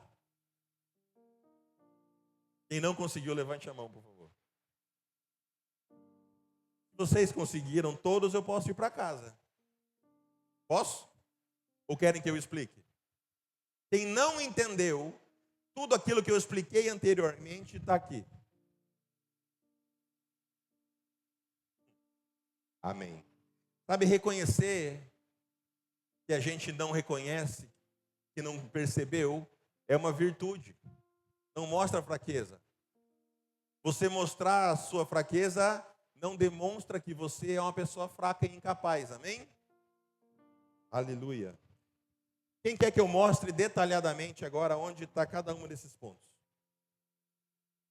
Quem não conseguiu, levante a mão, por favor. Se vocês conseguiram todos, eu posso ir para casa. Posso? Ou querem que eu explique? Quem não entendeu tudo aquilo que eu expliquei anteriormente está aqui. Amém. Sabe, reconhecer que a gente não reconhece, que não percebeu, é uma virtude. Não mostra fraqueza. Você mostrar a sua fraqueza não demonstra que você é uma pessoa fraca e incapaz. Amém? Aleluia. Quem quer que eu mostre detalhadamente agora onde está cada um desses pontos?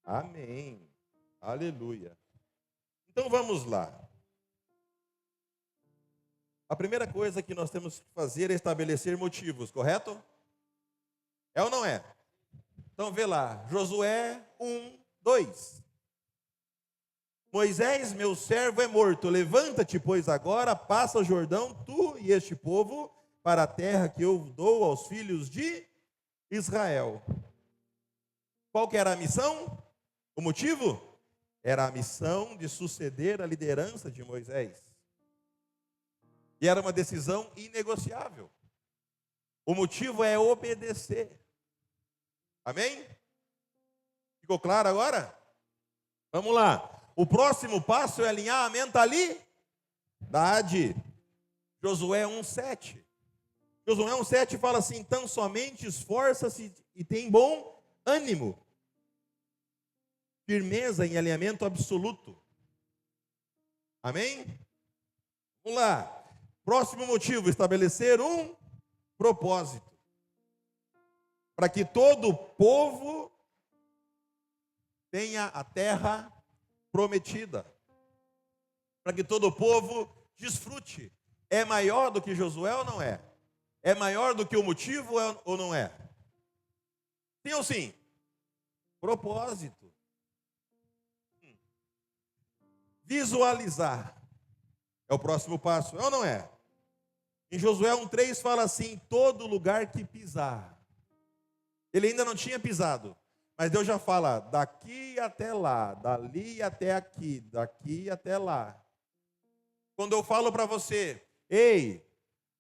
Amém. Aleluia. Então vamos lá. A primeira coisa que nós temos que fazer é estabelecer motivos, correto? É ou não é? Então vê lá, Josué 1:2. Moisés, meu servo, é morto. Levanta-te, pois agora passa o Jordão, tu e este povo, para a terra que eu dou aos filhos de Israel. Qual que era a missão? O motivo? Era a missão de suceder a liderança de Moisés. E era uma decisão inegociável. O motivo é obedecer. Amém? Ficou claro agora? Vamos lá. O próximo passo é alinhar a mentalidade. Josué 1:7. Josué 1:7 fala assim: então somente esforça-se e tem bom ânimo. Firmeza em alinhamento absoluto. Amém? Vamos lá. Próximo motivo, estabelecer um propósito. Para que todo o povo tenha a terra prometida. Para que todo o povo desfrute. É maior do que Josué ou não é? É maior do que o motivo ou não é? Sim ou sim? Propósito. Visualizar. É o próximo passo, é ou não é? Em Josué 1:3 fala assim: todo lugar que pisar. Ele ainda não tinha pisado, mas Deus já fala: daqui até lá, dali até aqui, daqui até lá. Quando eu falo para você, ei,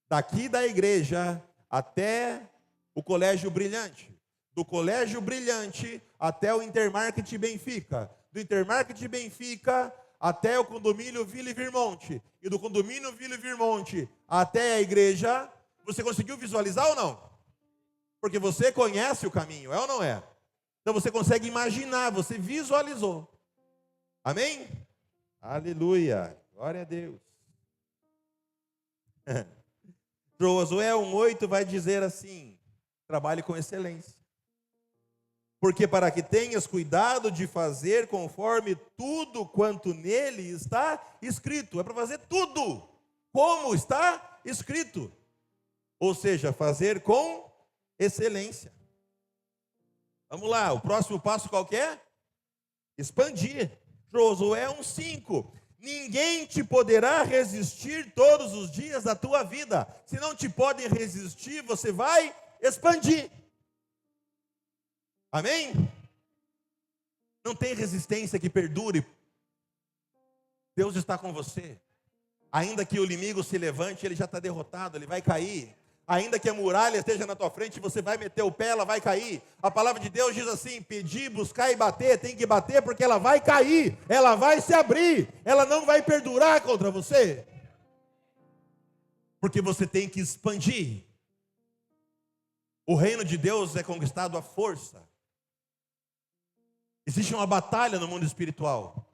daqui da igreja até o Colégio Brilhante, do Colégio Brilhante até o Intermarket Benfica, do Intermarket Benfica até o condomínio Vila Virmonte, e do condomínio Vila Virmonte até a igreja, você conseguiu visualizar ou não? Porque você conhece o caminho, é ou não é? Então você consegue imaginar, você visualizou. Amém? Aleluia, glória a Deus. Josué 1:8 vai dizer assim: trabalhe com excelência. Porque para que tenhas cuidado de fazer conforme tudo quanto nele está escrito. É para fazer tudo como está escrito. Ou seja, fazer com excelência. Vamos lá, o próximo passo qual que é? Expandir. Josué 1:5. Ninguém te poderá resistir todos os dias da tua vida. Se não te podem resistir, você vai expandir. Amém? Não tem resistência que perdure. Deus está com você. Ainda que o inimigo se levante, ele já está derrotado, ele vai cair. Ainda que a muralha esteja na tua frente, você vai meter o pé, ela vai cair. A palavra de Deus diz assim: pedir, buscar e bater. Tem que bater porque ela vai cair, ela vai se abrir, ela não vai perdurar contra você. Porque você tem que expandir. O reino de Deus é conquistado à força. Existe uma batalha no mundo espiritual.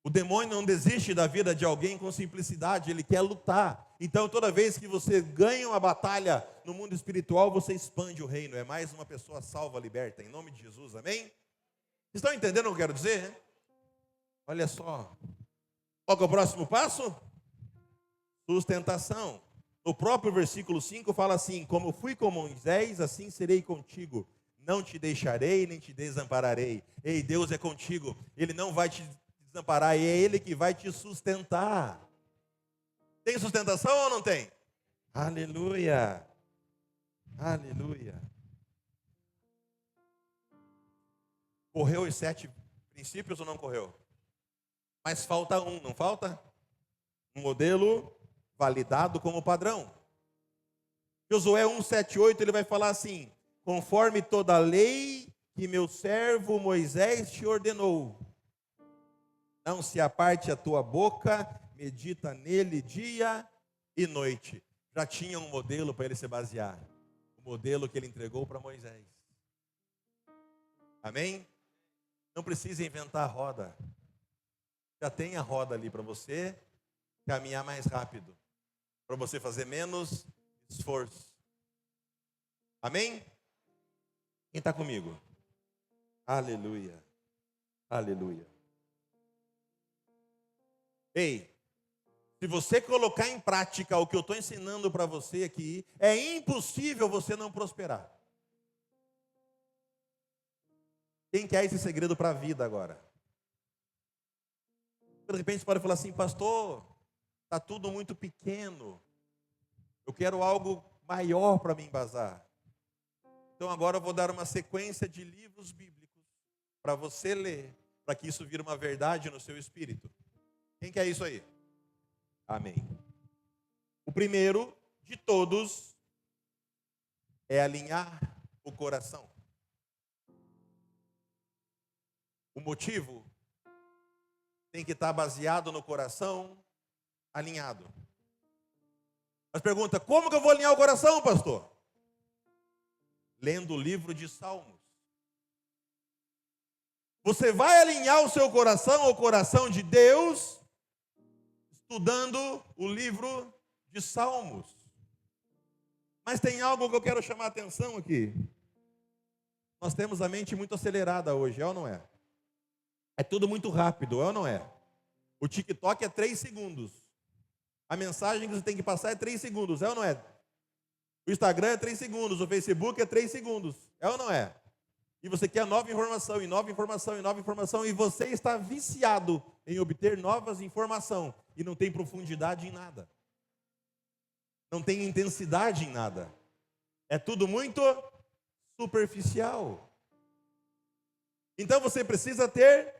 O demônio não desiste da vida de alguém com simplicidade, ele quer lutar. Então, toda vez que você ganha uma batalha no mundo espiritual, você expande o reino. É mais uma pessoa salva, liberta, em nome de Jesus, amém? Estão entendendo o que eu quero dizer? Olha só. Qual que é o próximo passo? Sustentação. No próprio versículo 5 fala assim: como fui com Moisés, assim serei contigo. Não te deixarei, nem te desampararei. Ei, Deus é contigo. Ele não vai te desamparar, e é Ele que vai te sustentar. Tem sustentação ou não tem? Aleluia. Aleluia. Correu os 7 princípios ou não correu? Mas falta um, não falta? Um modelo validado como padrão. Josué 1, 7, 8, ele vai falar assim: conforme toda a lei que meu servo Moisés te ordenou, não se aparte a tua boca, medita nele dia e noite. Já tinha um modelo para ele se basear. O modelo que ele entregou para Moisés. Amém? Não precisa inventar a roda. Já tem a roda ali para você caminhar mais rápido. Para você fazer menos esforço. Amém? Quem está comigo? Aleluia. Aleluia. Ei, se você colocar em prática o que eu estou ensinando para você aqui, é impossível você não prosperar. Quem quer esse segredo para a vida agora? De repente você pode falar assim: pastor, está tudo muito pequeno. Eu quero algo maior para me embasar. Então agora eu vou dar uma sequência de livros bíblicos para você ler, para que isso vire uma verdade no seu espírito. Quem quer isso aí? Amém. O primeiro de todos é alinhar o coração. O motivo tem que estar baseado no coração alinhado. Mas pergunta: como que eu vou alinhar o coração, pastor? Lendo o livro de Salmos. Você vai alinhar o seu coração ao coração de Deus estudando o livro de Salmos. Mas tem algo que eu quero chamar a atenção aqui. Nós temos a mente muito acelerada hoje, é ou não é? É tudo muito rápido, é ou não é? O TikTok é 3 segundos. A mensagem que você tem que passar é 3 segundos, é ou não é? O Instagram é 3 segundos, o Facebook é 3 segundos, é ou não é? E você quer nova informação, e nova informação, e nova informação, e você está viciado em obter novas informações, e não tem profundidade em nada. Não tem intensidade em nada. É tudo muito superficial. Então você precisa ter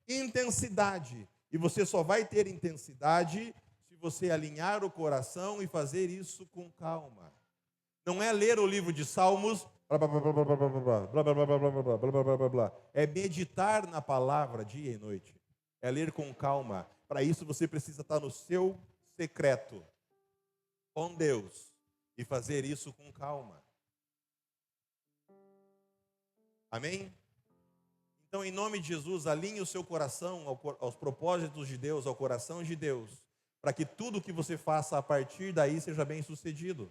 intensidade. E você só vai ter intensidade se você alinhar o coração e fazer isso com calma. Não é ler o livro de Salmos, é meditar na palavra dia e noite. É ler com calma. Para isso você precisa estar no seu secreto com Deus e fazer isso com calma. Amém? Então, em nome de Jesus, alinhe o seu coração aos propósitos de Deus, ao coração de Deus, para que tudo que você faça a partir daí seja bem sucedido.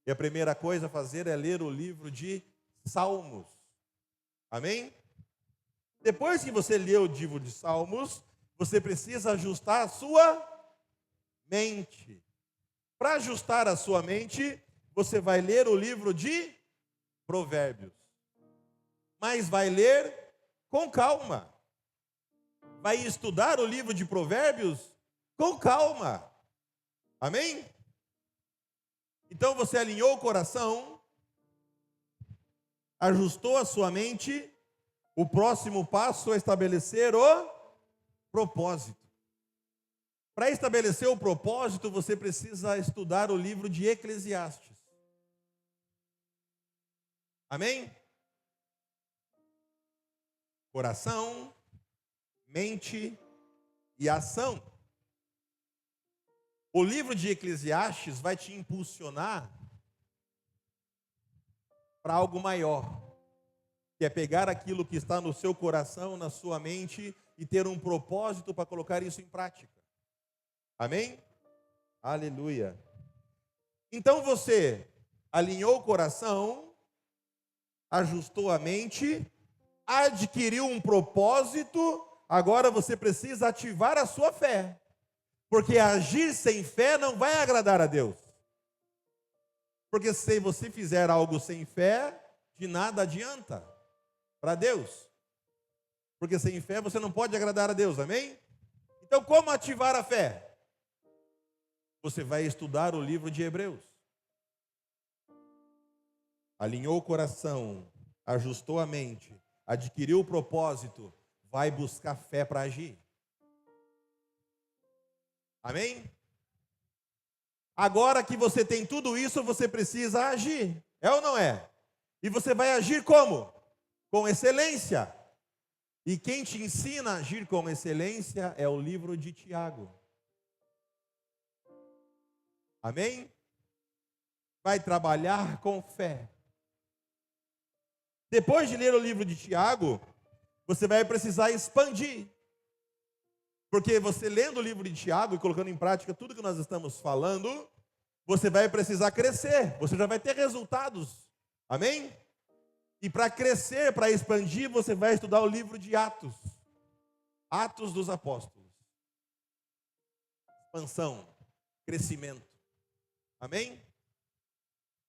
E a primeira coisa a fazer é ler o livro de Salmos. Amém? Depois que você lê o livro de Salmos, você precisa ajustar a sua mente. Para ajustar a sua mente, você vai ler o livro de Provérbios. Mas vai ler com calma. Vai estudar o livro de Provérbios com calma. Amém? Então você alinhou o coração, ajustou a sua mente. O próximo passo é estabelecer o propósito. Para estabelecer o propósito, você precisa estudar o livro de Eclesiastes. Amém? Coração, mente e ação. O livro de Eclesiastes vai te impulsionar para algo maior, que é pegar aquilo que está no seu coração, na sua mente, e ter um propósito para colocar isso em prática. Amém? Aleluia. Então você alinhou o coração, ajustou a mente, adquiriu um propósito, agora você precisa ativar a sua fé. Porque agir sem fé não vai agradar a Deus. Porque se você fizer algo sem fé, de nada adianta para Deus. Porque sem fé você não pode agradar a Deus, amém? Então como ativar a fé? Você vai estudar o livro de Hebreus. Alinhou o coração, ajustou a mente, adquiriu o propósito, vai buscar fé para agir. Amém? Agora que você tem tudo isso, você precisa agir. É ou não é? E você vai agir como? Com excelência. E quem te ensina a agir com excelência é o livro de Tiago. Amém? Vai trabalhar com fé. Depois de ler o livro de Tiago, você vai precisar expandir. Porque você lendo o livro de Tiago e colocando em prática tudo que nós estamos falando, você vai precisar crescer, você já vai ter resultados. Amém? E para crescer, para expandir, você vai estudar o livro de Atos. Atos dos Apóstolos. Expansão, crescimento. Amém?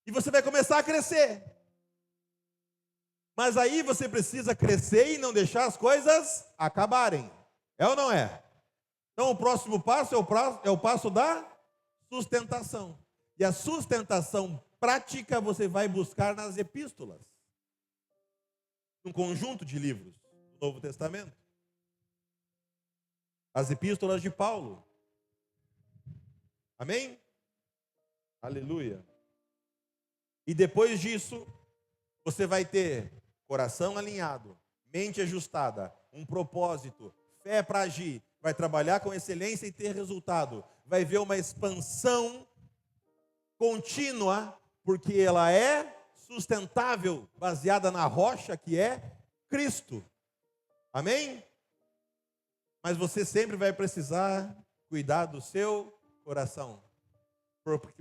E você vai começar a crescer. Mas aí você precisa crescer e não deixar as coisas acabarem. É ou não é? Então o próximo passo é o passo da sustentação. E a sustentação prática você vai buscar nas epístolas. Um conjunto de livros do Novo Testamento. As epístolas de Paulo. Amém? Aleluia. E depois disso, você vai ter coração alinhado, mente ajustada, um propósito, fé para agir, vai trabalhar com excelência e ter resultado. Vai ver uma expansão contínua, porque ela é sustentável, baseada na rocha que é Cristo. Amém? Mas você sempre vai precisar cuidar do seu coração,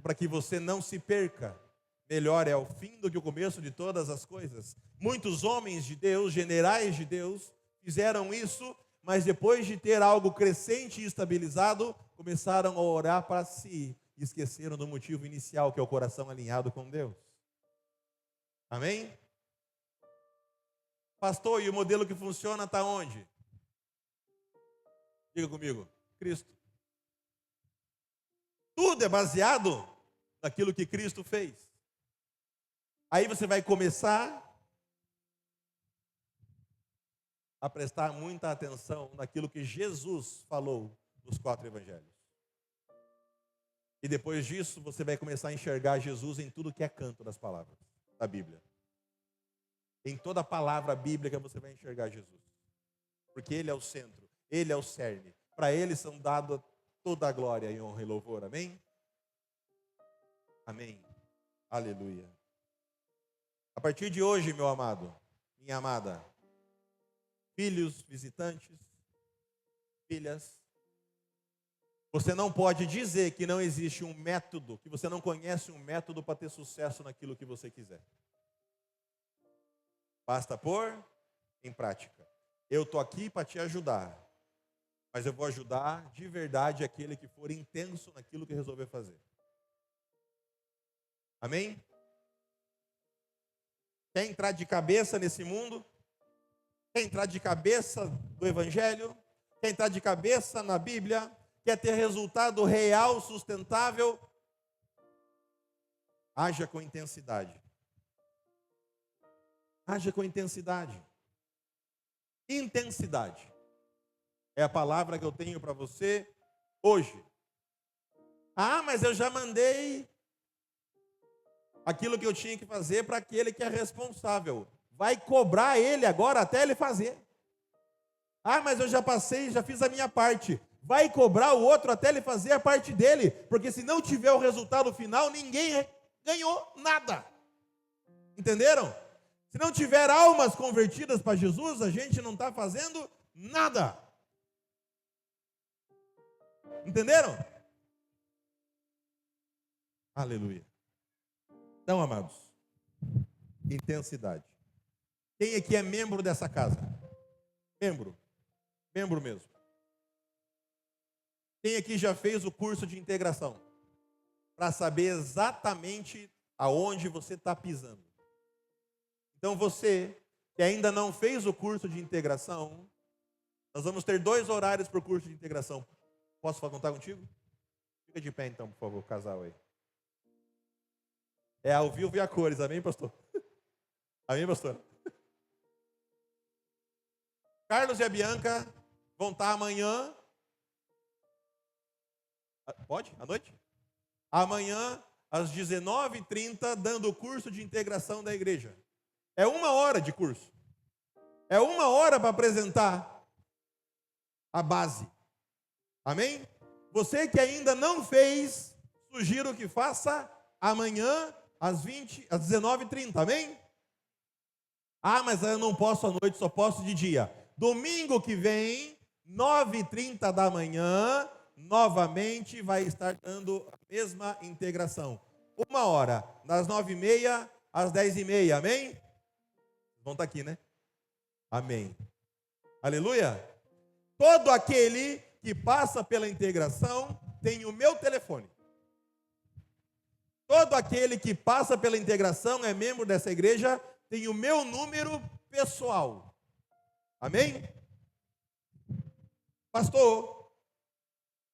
para que você não se perca. Melhor é o fim do que o começo de todas as coisas. Muitos homens de Deus, generais de Deus, fizeram isso, mas depois de ter algo crescente e estabilizado, começaram a orar para si e esqueceram do motivo inicial, que é o coração alinhado com Deus. Amém? Pastor, e o modelo que funciona está onde? Diga comigo, Cristo. Tudo é baseado naquilo que Cristo fez. Aí você vai começar a prestar muita atenção naquilo que Jesus falou nos 4 evangelhos. E depois disso, você vai começar a enxergar Jesus em tudo que é canto das palavras da Bíblia. Em toda palavra bíblica você vai enxergar Jesus. Porque Ele é o centro, Ele é o cerne. Para Ele são dadas toda a glória e honra e louvor. Amém? Amém. Aleluia. A partir de hoje, meu amado, minha amada, filhos, visitantes, filhas, você não pode dizer que não existe um método, que você não conhece um método para ter sucesso naquilo que você quiser. Basta pôr em prática. Eu estou aqui para te ajudar, mas eu vou ajudar de verdade aquele que for intenso naquilo que resolver fazer. Amém? Quer entrar de cabeça nesse mundo? Quer entrar de cabeça do Evangelho? Quer entrar de cabeça na Bíblia? Quer ter resultado real, sustentável? Haja com intensidade. Haja com intensidade. Intensidade é a palavra que eu tenho para você hoje. Ah, mas eu já mandei aquilo que eu tinha que fazer para aquele que é responsável. Vai cobrar ele agora até ele fazer. Ah, mas eu já passei, já fiz a minha parte. Vai cobrar o outro até ele fazer a parte dele, porque se não tiver o resultado final, ninguém ganhou nada. Entenderam? Se não tiver almas convertidas para Jesus, a gente não está fazendo nada. Entenderam? Aleluia. Então, amados, intensidade. Quem aqui é membro dessa casa? Membro mesmo. Quem aqui já fez o curso de integração? Para saber exatamente aonde você está pisando. Então você que ainda não fez o curso de integração, nós vamos ter 2 horários para o curso de integração. Posso contar contigo? Fica de pé então, por favor, casal aí. É ao vivo e a cores, amém, pastor? Amém, pastor? Carlos e a Bianca vão estar amanhã. Pode? À noite? Amanhã, às 19h30, dando o curso de integração da igreja. É 1 hora de curso. É 1 hora para apresentar a base. Amém? Você que ainda não fez, sugiro que faça amanhã às 19h30. Amém? Ah, mas eu não posso à noite, só posso de dia. Domingo que vem, 9h30 da manhã, novamente vai estar dando a mesma integração. 1 hora, das 9h30 às 10h30. Amém? Vão estar aqui, né? Amém. Aleluia. Todo aquele que passa pela integração tem o meu telefone. Todo aquele que passa pela integração é membro dessa igreja, tem o meu número pessoal. Amém? Pastor,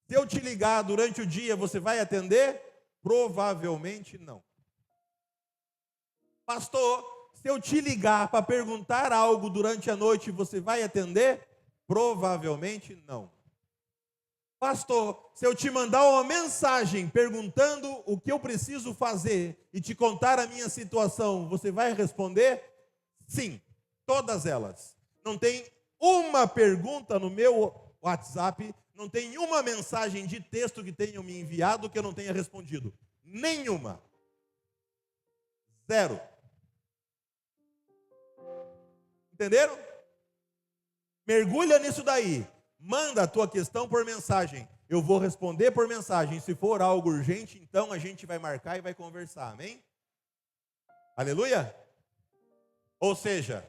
se eu te ligar durante o dia, você vai atender? Provavelmente não. Pastor, se eu te ligar para perguntar algo durante a noite, você vai atender? Provavelmente não. Pastor, se eu te mandar uma mensagem perguntando o que eu preciso fazer e te contar a minha situação, você vai responder? Sim, todas elas. Não tem uma pergunta no meu WhatsApp, não tem uma mensagem de texto que tenham me enviado que eu não tenha respondido. Nenhuma. 0. Entenderam? Mergulha nisso daí. Manda a tua questão por mensagem. Eu vou responder por mensagem. Se for algo urgente, então a gente vai marcar e vai conversar. Amém? Aleluia? Ou seja,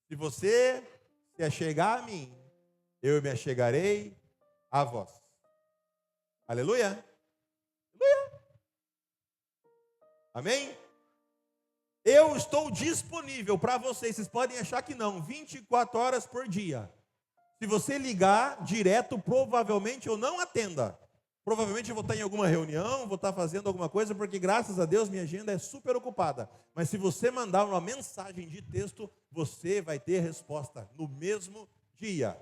se você se achegar a mim, eu me achegarei a vós. Aleluia? Aleluia? Amém? Eu estou disponível para vocês. Vocês podem achar que não, 24 horas por dia. Se você ligar direto, provavelmente eu não atenda. Provavelmente eu vou estar em alguma reunião, vou estar fazendo alguma coisa, porque graças a Deus minha agenda é super ocupada. Mas se você mandar uma mensagem de texto, você vai ter resposta no mesmo dia.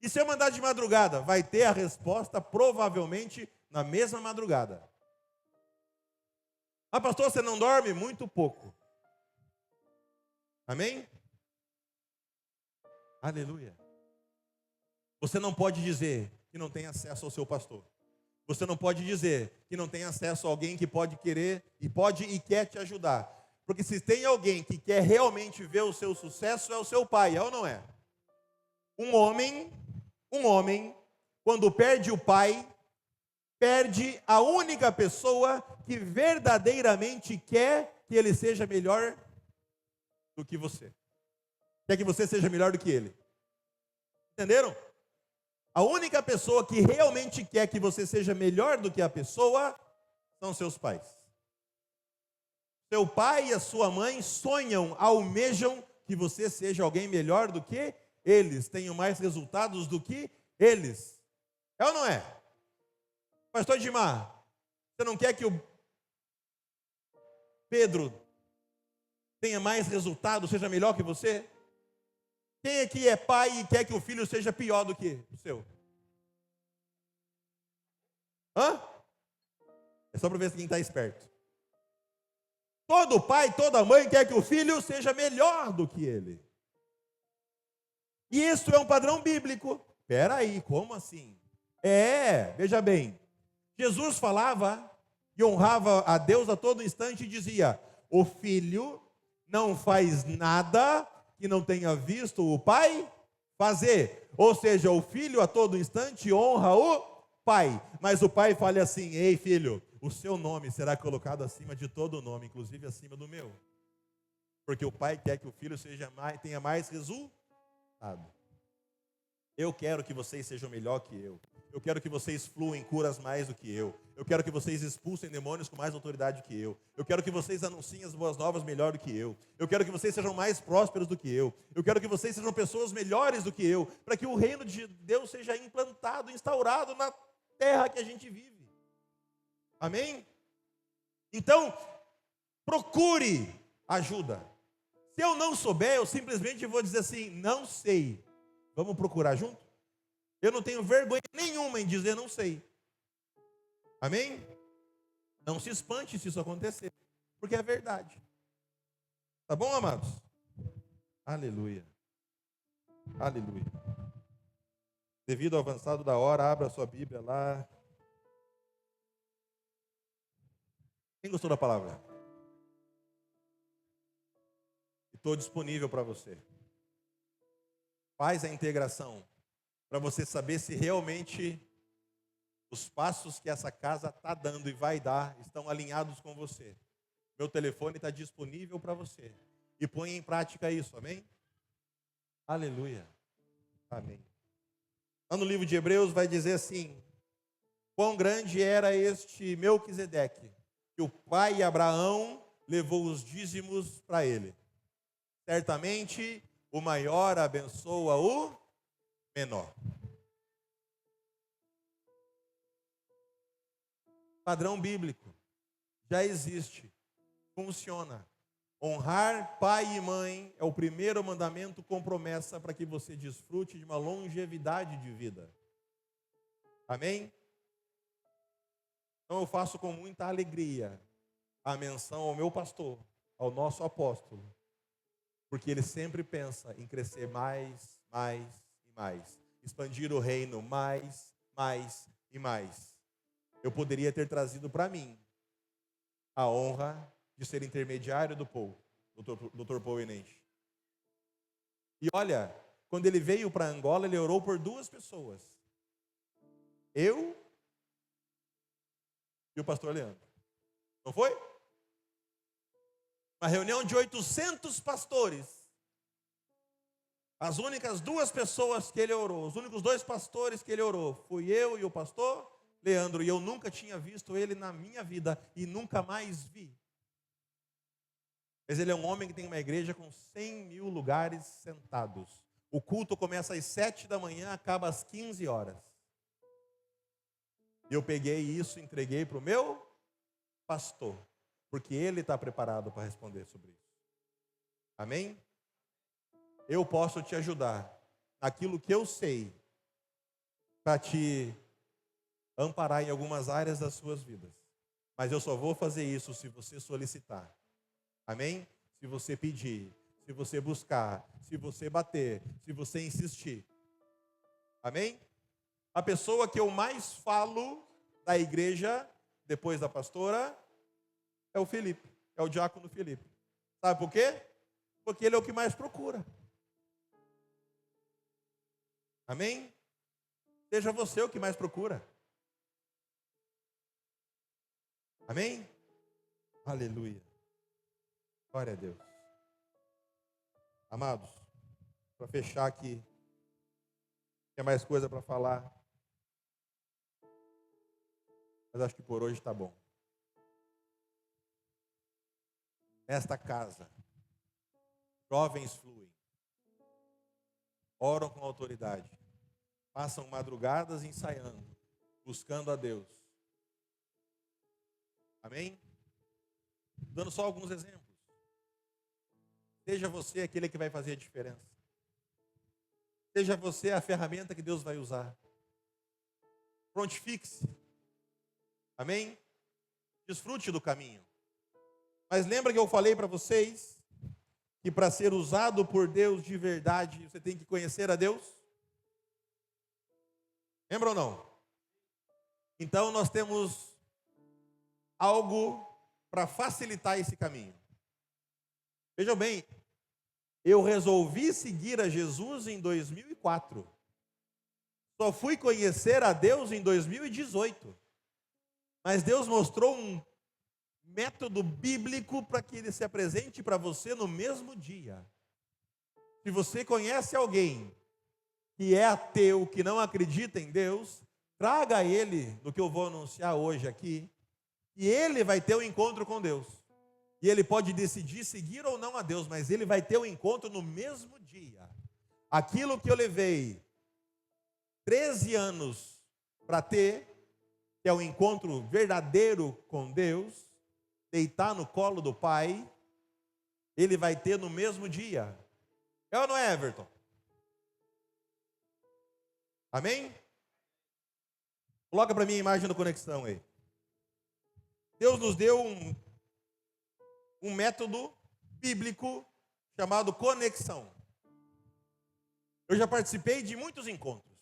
E se eu mandar de madrugada, vai ter a resposta provavelmente na mesma madrugada. Ah, pastor, você não dorme? Muito pouco. Amém? Aleluia. Você não pode dizer que não tem acesso ao seu pastor. Você não pode dizer que não tem acesso a alguém que pode querer e quer te ajudar. Porque se tem alguém que quer realmente ver o seu sucesso, é o seu pai, é ou não é? Um homem, quando perde o pai, perde a única pessoa que verdadeiramente quer que ele seja melhor do que você. Quer que você seja melhor do que ele. Entenderam? A única pessoa que realmente quer que você seja melhor do que a pessoa são seus pais. Seu pai e a sua mãe sonham, almejam que você seja alguém melhor do que eles, tenham mais resultados do que eles. É ou não é? Pastor Edmar, você não quer que o Pedro tenha mais resultados, seja melhor que você? Quem aqui é pai e quer que o filho seja pior do que o seu? Hã? É só para ver se quem está esperto. Todo pai, toda mãe quer que o filho seja melhor do que ele. E isso é um padrão bíblico. Espera aí, como assim? Veja bem. Jesus falava e honrava a Deus a todo instante e dizia: o filho não faz nada que não tenha visto o pai fazer. Ou seja, o filho a todo instante honra o pai. Mas o pai fala assim: ei filho, o seu nome será colocado acima de todo nome, inclusive acima do meu. Porque o pai quer que o filho tenha mais resultado. Eu quero que vocês sejam melhor que eu. Eu quero que vocês fluam em curas mais do que eu. Eu quero que vocês expulsem demônios com mais autoridade do que eu. Eu quero que vocês anunciem as boas novas melhor do que eu. Eu quero que vocês sejam mais prósperos do que eu. Eu quero que vocês sejam pessoas melhores do que eu, para que o reino de Deus seja implantado, instaurado na terra que a gente vive. Amém? Então, procure ajuda. Se eu não souber, eu simplesmente vou dizer assim: não sei. Vamos procurar junto? Eu não tenho vergonha nenhuma em dizer não sei. Amém? Não se espante se isso acontecer, porque é verdade. Tá bom, amados? Aleluia. Aleluia. Devido ao avançado da hora, abra a sua Bíblia lá. Quem gostou da palavra? Estou disponível para você. Faz a integração para você saber se realmente os passos que essa casa está dando e vai dar estão alinhados com você. Meu telefone está disponível para você. E põe em prática isso, amém? Aleluia. Amém. Lá no livro de Hebreus vai dizer assim: quão grande era este Melquisedeque, que o pai Abraão levou os dízimos para ele. Certamente o maior abençoa o menor. Padrão bíblico. Já existe. Funciona. Honrar pai e mãe é o primeiro mandamento com promessa para que você desfrute de uma longevidade de vida. Amém? Então eu faço com muita alegria a menção ao meu pastor, ao nosso apóstolo, porque ele sempre pensa em crescer mais, mais e mais. Expandir o reino mais, mais e mais. Eu poderia ter trazido para mim a honra de ser intermediário do Paul, Dr. Paul Enenche. E olha, quando ele veio para Angola, ele orou por 2 pessoas. Eu e o pastor Leandro. Não foi? Uma reunião de 800 pastores. As únicas 2 pessoas que ele orou, os únicos 2 pastores que ele orou, fui eu e o pastor Leandro. E eu nunca tinha visto ele na minha vida e nunca mais vi. Mas ele é um homem que tem uma igreja com 100 mil lugares sentados. O culto começa às 7 da manhã, acaba às 15 horas. Eu peguei isso e entreguei para o meu pastor, porque ele está preparado para responder sobre isso. Amém? Eu posso te ajudar naquilo que eu sei, para te amparar em algumas áreas das suas vidas. Mas eu só vou fazer isso se você solicitar. Amém? Se você pedir, se você buscar, se você bater, se você insistir. Amém? A pessoa que eu mais falo da igreja, depois da pastora, é o Felipe, é o diácono Felipe. Sabe por quê? Porque ele é o que mais procura. Amém? Seja você o que mais procura. Amém? Aleluia. Glória a Deus. Amados, para fechar aqui, tem mais coisa para falar, mas acho que por hoje está bom. Nesta casa, jovens fluem, oram com autoridade, passam madrugadas ensaiando, buscando a Deus. Amém? Dando só alguns exemplos. Seja você aquele que vai fazer a diferença. Seja você a ferramenta que Deus vai usar. Prontifique-se. Amém? Desfrute do caminho. Mas lembra que eu falei para vocês que para ser usado por Deus de verdade, você tem que conhecer a Deus? Lembra ou não? Então nós temos algo para facilitar esse caminho. Vejam bem, eu resolvi seguir a Jesus em 2004. Só fui conhecer a Deus em 2018. Mas Deus mostrou um método bíblico para que Ele se apresente para você no mesmo dia. Se você conhece alguém que é ateu, que não acredita em Deus, traga ele no que eu vou anunciar hoje aqui, e ele vai ter um encontro com Deus. E ele pode decidir seguir ou não a Deus, mas ele vai ter um encontro no mesmo dia. Aquilo que eu levei 13 anos para ter, que é um encontro verdadeiro com Deus, deitar no colo do Pai, ele vai ter no mesmo dia. É ou não é, Everton? Amém? Coloca para mim a imagem da conexão aí. Deus nos deu um método bíblico chamado conexão. Eu já participei de muitos encontros,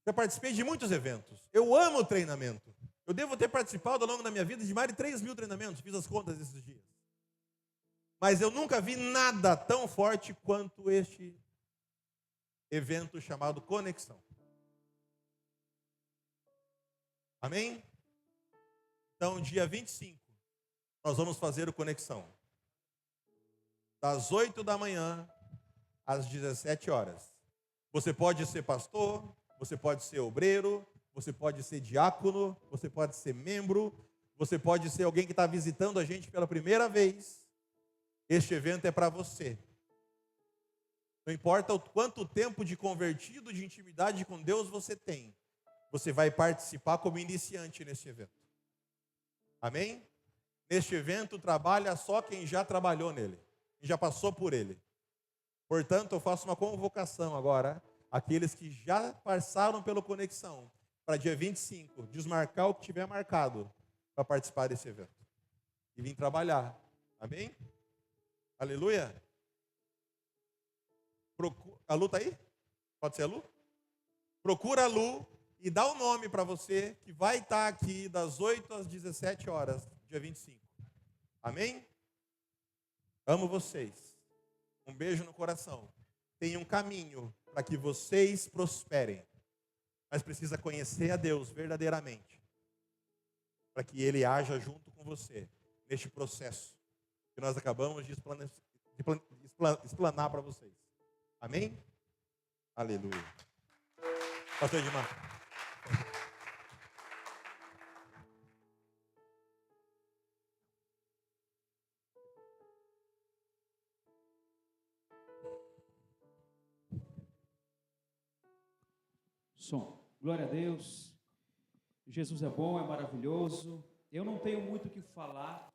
já participei de muitos eventos. Eu amo treinamento. Eu devo ter participado ao longo da minha vida de mais de 3.000 treinamentos, fiz as contas esses dias. Mas eu nunca vi nada tão forte quanto este evento chamado conexão. Amém? Então, dia 25, nós vamos fazer o conexão. Das 8 da manhã às 17 horas. Você pode ser pastor, você pode ser obreiro, você pode ser diácono, você pode ser membro, você pode ser alguém que está visitando a gente pela primeira vez. Este evento é para você. Não importa o quanto tempo de convertido, de intimidade com Deus você tem. Você vai participar como iniciante neste evento. Amém? Neste evento trabalha só quem já trabalhou nele, quem já passou por ele. Portanto, eu faço uma convocação agora, àqueles que já passaram pela conexão, para dia 25, desmarcar o que tiver marcado para participar desse evento. E vir trabalhar. Amém? Aleluia? A Lu está aí? Pode ser a Lu? Procura a Lu e dá o nome para você, que vai estar aqui das 8 às 17 horas, dia 25. Amém? Amo vocês. Um beijo no coração. Tem um caminho para que vocês prosperem. Mas precisa conhecer a Deus verdadeiramente. Para que Ele haja junto com você neste processo que nós acabamos de explanar para vocês. Amém? Aleluia. Pastor Edmar. Som. Glória a Deus. Jesus é bom, é maravilhoso. Eu não tenho muito o que falar,